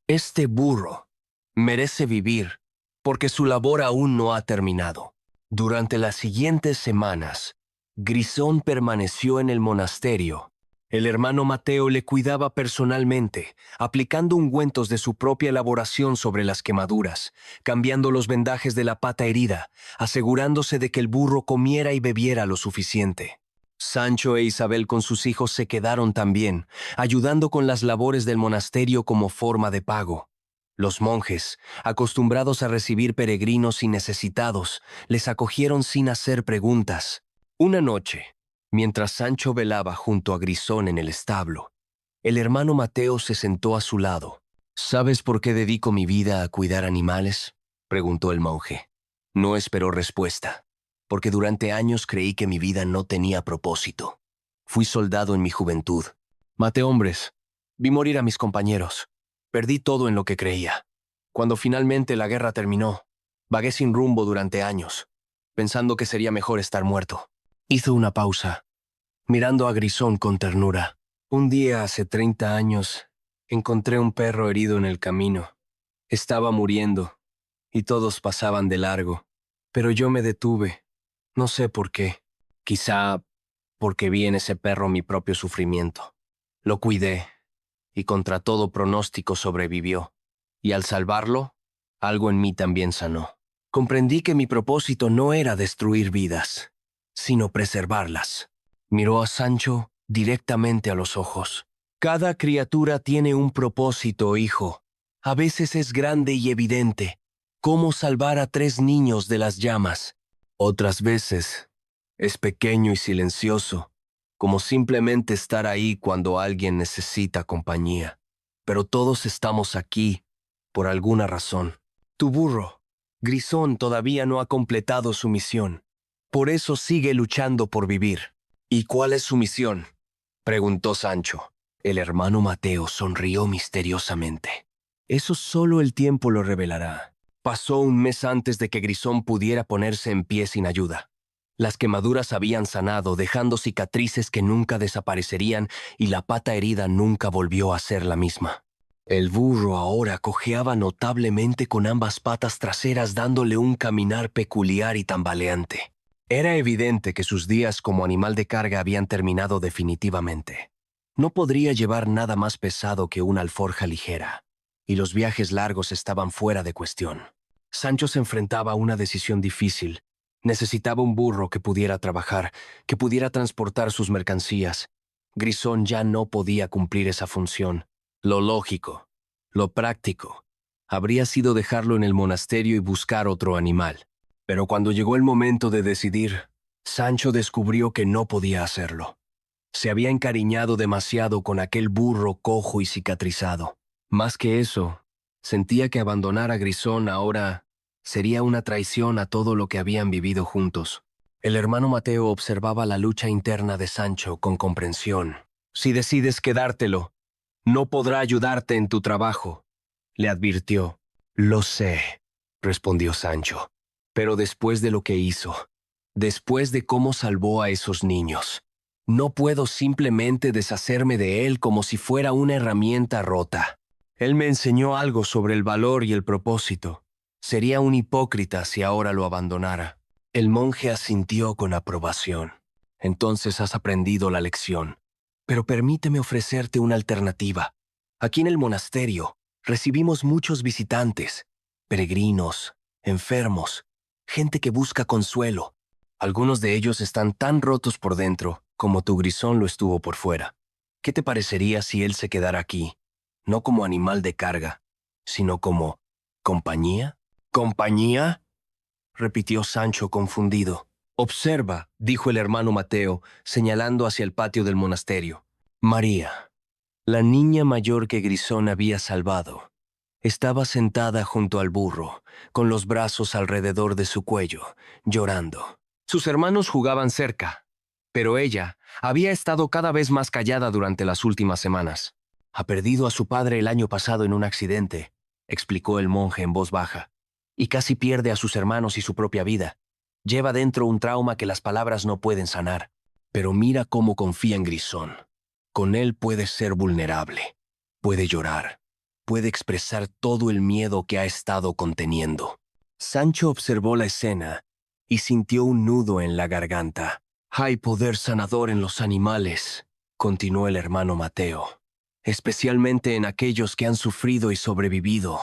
«Este burro merece vivir, porque su labor aún no ha terminado». Durante las siguientes semanas, Grisón permaneció en el monasterio. El hermano Mateo le cuidaba personalmente, aplicando ungüentos de su propia elaboración sobre las quemaduras, cambiando los vendajes de la pata herida, asegurándose de que el burro comiera y bebiera lo suficiente. Sancho e Isabel con sus hijos se quedaron también, ayudando con las labores del monasterio como forma de pago. Los monjes, acostumbrados a recibir peregrinos y necesitados, les acogieron sin hacer preguntas. Una noche, mientras Sancho velaba junto a Grisón en el establo, el hermano Mateo se sentó a su lado. «¿Sabes por qué dedico mi vida a cuidar animales?», preguntó el monje. No esperó respuesta, porque durante años creí que mi vida no tenía propósito. Fui soldado en mi juventud. Maté hombres. Vi morir a mis compañeros. Perdí todo en lo que creía. Cuando finalmente la guerra terminó, vagué sin rumbo durante años, pensando que sería mejor estar muerto». Hizo una pausa, mirando a Grisón con ternura. «Un día hace 30 años, encontré un perro herido en el camino. Estaba muriendo, y todos pasaban de largo. Pero yo me detuve. No sé por qué. Quizá porque vi en ese perro mi propio sufrimiento. Lo cuidé, y contra todo pronóstico sobrevivió. Y al salvarlo, algo en mí también sanó. Comprendí que mi propósito no era destruir vidas, sino preservarlas. Miró a Sancho directamente a los ojos. Cada criatura tiene un propósito, hijo. A veces es grande y evidente, como salvar a 3 niños de las llamas. Otras veces es pequeño y silencioso, como simplemente estar ahí cuando alguien necesita compañía. Pero todos estamos aquí por alguna razón. Tu burro, Grisón, todavía no ha completado su misión. Por eso sigue luchando por vivir. ¿Y cuál es su misión?, preguntó Sancho. El hermano Mateo sonrió misteriosamente. Eso solo el tiempo lo revelará. Pasó un mes antes de que Grisón pudiera ponerse en pie sin ayuda. Las quemaduras habían sanado, dejando cicatrices que nunca desaparecerían, y la pata herida nunca volvió a ser la misma. El burro ahora cojeaba notablemente con ambas patas traseras, dándole un caminar peculiar y tambaleante. Era evidente que sus días como animal de carga habían terminado definitivamente. No podría llevar nada más pesado que una alforja ligera, y los viajes largos estaban fuera de cuestión. Sancho se enfrentaba a una decisión difícil. Necesitaba un burro que pudiera trabajar, que pudiera transportar sus mercancías. Grisón ya no podía cumplir esa función. Lo lógico, lo práctico, habría sido dejarlo en el monasterio y buscar otro animal. Pero cuando llegó el momento de decidir, Sancho descubrió que no podía hacerlo. Se había encariñado demasiado con aquel burro cojo y cicatrizado. Más que eso, sentía que abandonar a Grisón ahora sería una traición a todo lo que habían vivido juntos. El hermano Mateo observaba la lucha interna de Sancho con comprensión. Si decides quedártelo, no podrá ayudarte en tu trabajo, le advirtió. Lo sé, respondió Sancho, pero después de lo que hizo, después de cómo salvó a esos niños, no puedo simplemente deshacerme de él como si fuera una herramienta rota. Él me enseñó algo sobre el valor y el propósito. Sería un hipócrita si ahora lo abandonara. El monje asintió con aprobación. Entonces has aprendido la lección. Pero permíteme ofrecerte una alternativa. Aquí en el monasterio recibimos muchos visitantes, peregrinos, enfermos, gente que busca consuelo. Algunos de ellos están tan rotos por dentro como tu Grisón lo estuvo por fuera. ¿Qué te parecería si él se quedara aquí, no como animal de carga, sino como compañía? ¿Compañía?, repitió Sancho confundido. Observa, dijo el hermano Mateo, señalando hacia el patio del monasterio. María, la niña mayor que Grisón había salvado, estaba sentada junto al burro, con los brazos alrededor de su cuello, llorando. Sus hermanos jugaban cerca, pero ella había estado cada vez más callada durante las últimas semanas. Ha perdido a su padre el año pasado en un accidente, explicó el monje en voz baja, y casi pierde a sus hermanos y su propia vida. Lleva dentro un trauma que las palabras no pueden sanar. Pero mira cómo confía en Grisón. Con él puede ser vulnerable, puede llorar, puede expresar todo el miedo que ha estado conteniendo. Sancho observó la escena y sintió un nudo en la garganta. Hay poder sanador en los animales, continuó el hermano Mateo, especialmente en aquellos que han sufrido y sobrevivido.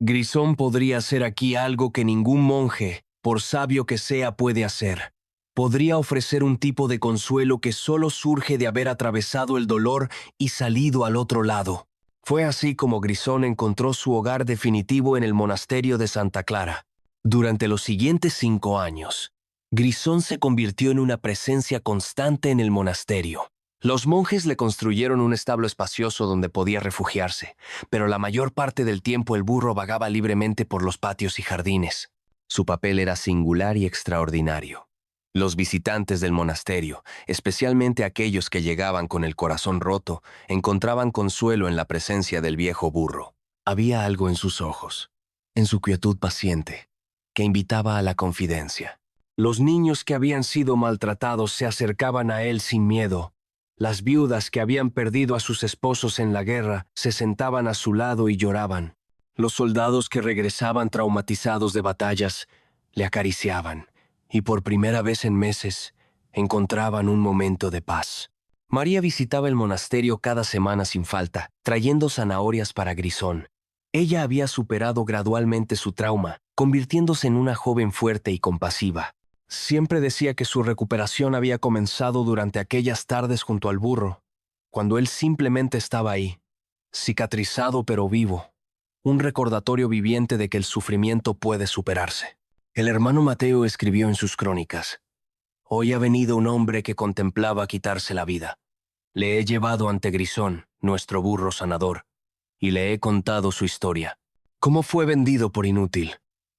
Grisón podría hacer aquí algo que ningún monje, por sabio que sea, puede hacer. Podría ofrecer un tipo de consuelo que solo surge de haber atravesado el dolor y salido al otro lado. Fue así como Grisón encontró su hogar definitivo en el monasterio de Santa Clara. Durante los siguientes 5 años, Grisón se convirtió en una presencia constante en el monasterio. Los monjes le construyeron un establo espacioso donde podía refugiarse, pero la mayor parte del tiempo el burro vagaba libremente por los patios y jardines. Su papel era singular y extraordinario. Los visitantes del monasterio, especialmente aquellos que llegaban con el corazón roto, encontraban consuelo en la presencia del viejo burro. Había algo en sus ojos, en su quietud paciente, que invitaba a la confidencia. Los niños que habían sido maltratados se acercaban a él sin miedo. Las viudas que habían perdido a sus esposos en la guerra se sentaban a su lado y lloraban. Los soldados que regresaban traumatizados de batallas le acariciaban, y por primera vez en meses encontraban un momento de paz. María visitaba el monasterio cada semana sin falta, trayendo zanahorias para Grisón. Ella había superado gradualmente su trauma, convirtiéndose en una joven fuerte y compasiva. Siempre decía que su recuperación había comenzado durante aquellas tardes junto al burro, cuando él simplemente estaba ahí, cicatrizado pero vivo, un recordatorio viviente de que el sufrimiento puede superarse. El hermano Mateo escribió en sus crónicas: «Hoy ha venido un hombre que contemplaba quitarse la vida. Le he llevado ante Grisón, nuestro burro sanador, y le he contado su historia. Cómo fue vendido por inútil,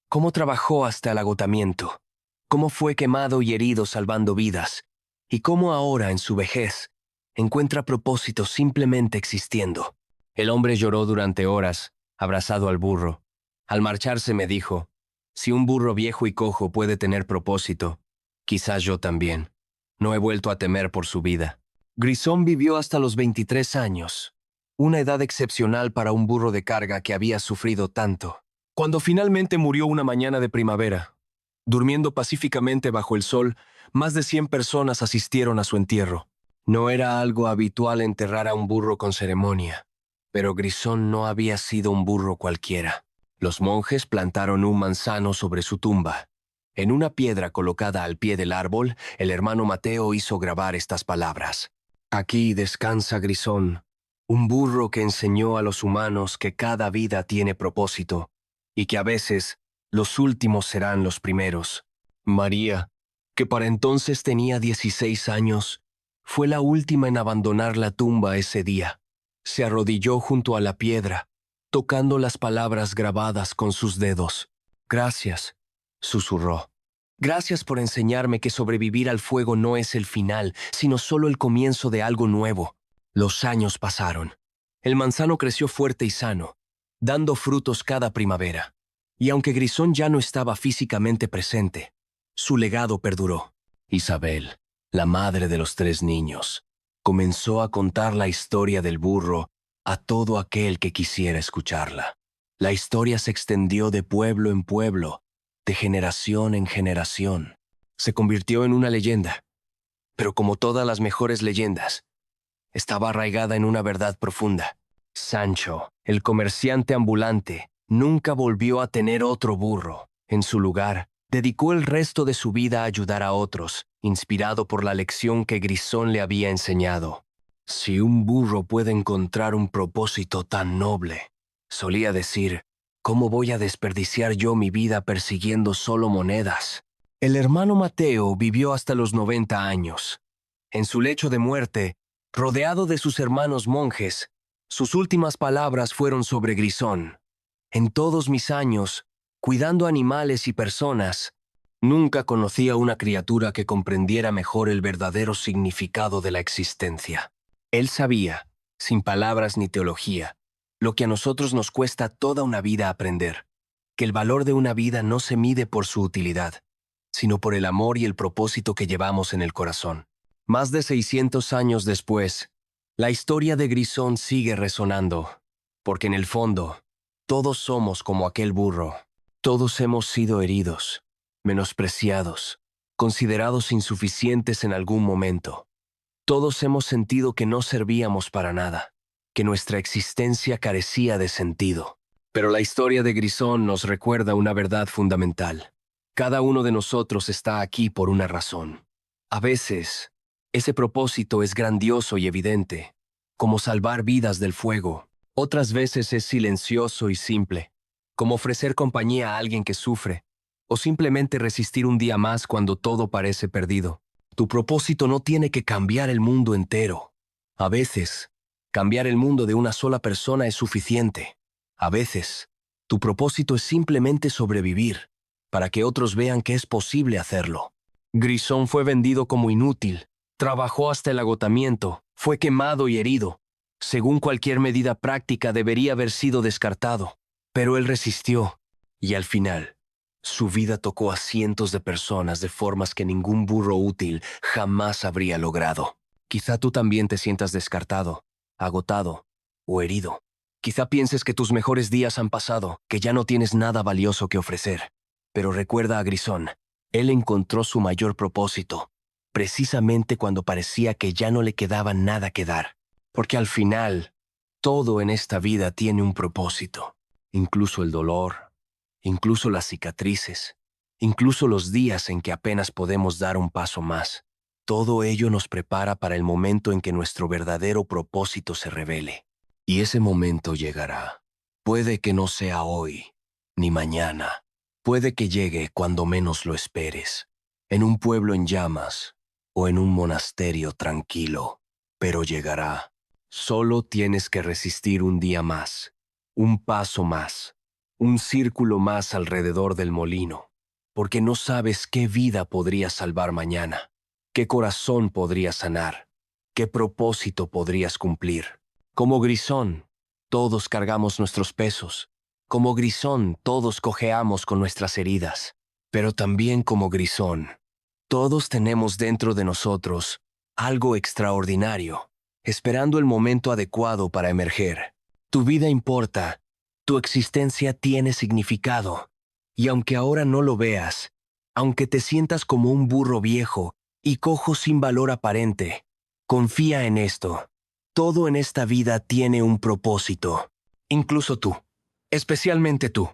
cómo trabajó hasta el agotamiento, cómo fue quemado y herido salvando vidas, y cómo ahora, en su vejez, encuentra propósito simplemente existiendo». El hombre lloró durante horas, abrazado al burro. Al marcharse me dijo: «Si un burro viejo y cojo puede tener propósito, quizás yo también. No he vuelto a temer por su vida». Grisón vivió hasta los 23 años, una edad excepcional para un burro de carga que había sufrido tanto. Cuando finalmente murió una mañana de primavera, durmiendo pacíficamente bajo el sol, más de 100 personas asistieron a su entierro. No era algo habitual enterrar a un burro con ceremonia, pero Grisón no había sido un burro cualquiera. Los monjes plantaron un manzano sobre su tumba. En una piedra colocada al pie del árbol, el hermano Mateo hizo grabar estas palabras: «Aquí descansa Grisón, un burro que enseñó a los humanos que cada vida tiene propósito y que a veces los últimos serán los primeros». María, que para entonces tenía 16 años, fue la última en abandonar la tumba ese día. Se arrodilló junto a la piedra, tocando las palabras grabadas con sus dedos. «Gracias», susurró. «Gracias por enseñarme que sobrevivir al fuego no es el final, sino solo el comienzo de algo nuevo». Los años pasaron. El manzano creció fuerte y sano, dando frutos cada primavera. Y aunque Grisón ya no estaba físicamente presente, su legado perduró. Isabel, la madre de los 3 niños, comenzó a contar la historia del burro a todo aquel que quisiera escucharla. La historia se extendió de pueblo en pueblo, de generación en generación. Se convirtió en una leyenda, pero como todas las mejores leyendas, estaba arraigada en una verdad profunda. Sancho, el comerciante ambulante, nunca volvió a tener otro burro. En su lugar, dedicó el resto de su vida a ayudar a otros, inspirado por la lección que Grisón le había enseñado. «Si un burro puede encontrar un propósito tan noble», solía decir, «¿cómo voy a desperdiciar yo mi vida persiguiendo solo monedas?». El hermano Mateo vivió hasta los 90 años. En su lecho de muerte, rodeado de sus hermanos monjes, sus últimas palabras fueron sobre Grisón: «En todos mis años, cuidando animales y personas, nunca conocí a una criatura que comprendiera mejor el verdadero significado de la existencia». Él sabía, sin palabras ni teología, lo que a nosotros nos cuesta toda una vida aprender: que el valor de una vida no se mide por su utilidad, sino por el amor y el propósito que llevamos en el corazón. Más de 600 años después, la historia de Grisón sigue resonando, porque en el fondo, todos somos como aquel burro. Todos hemos sido heridos, menospreciados, considerados insuficientes en algún momento. Todos hemos sentido que no servíamos para nada, que nuestra existencia carecía de sentido. Pero la historia de Grisón nos recuerda una verdad fundamental. Cada uno de nosotros está aquí por una razón. A veces, ese propósito es grandioso y evidente, como salvar vidas del fuego. Otras veces es silencioso y simple, como ofrecer compañía a alguien que sufre, o simplemente resistir un día más cuando todo parece perdido. Tu propósito no tiene que cambiar el mundo entero. A veces, cambiar el mundo de una sola persona es suficiente. A veces, tu propósito es simplemente sobrevivir, para que otros vean que es posible hacerlo. Grisón fue vendido como inútil, trabajó hasta el agotamiento, fue quemado y herido. Según cualquier medida práctica debería haber sido descartado, pero él resistió, y al final, su vida tocó a cientos de personas de formas que ningún burro útil jamás habría logrado. Quizá tú también te sientas descartado, agotado o herido. Quizá pienses que tus mejores días han pasado, que ya no tienes nada valioso que ofrecer. Pero recuerda a Grisón. Él encontró su mayor propósito, precisamente cuando parecía que ya no le quedaba nada que dar. Porque al final, todo en esta vida tiene un propósito. Incluso el dolor, incluso las cicatrices, incluso los días en que apenas podemos dar un paso más. Todo ello nos prepara para el momento en que nuestro verdadero propósito se revele. Y ese momento llegará. Puede que no sea hoy, ni mañana. Puede que llegue cuando menos lo esperes, en un pueblo en llamas o en un monasterio tranquilo, pero llegará. Solo tienes que resistir un día más, un paso más, un círculo más alrededor del molino, porque no sabes qué vida podrías salvar mañana, qué corazón podrías sanar, qué propósito podrías cumplir. Como Grisón, todos cargamos nuestros pesos. Como Grisón, todos cojeamos con nuestras heridas. Pero también como Grisón, todos tenemos dentro de nosotros algo extraordinario, esperando el momento adecuado para emerger. Tu vida importa, tu existencia tiene significado, y aunque ahora no lo veas, aunque te sientas como un burro viejo y cojo sin valor aparente, confía en esto. Todo en esta vida tiene un propósito, incluso tú, especialmente tú.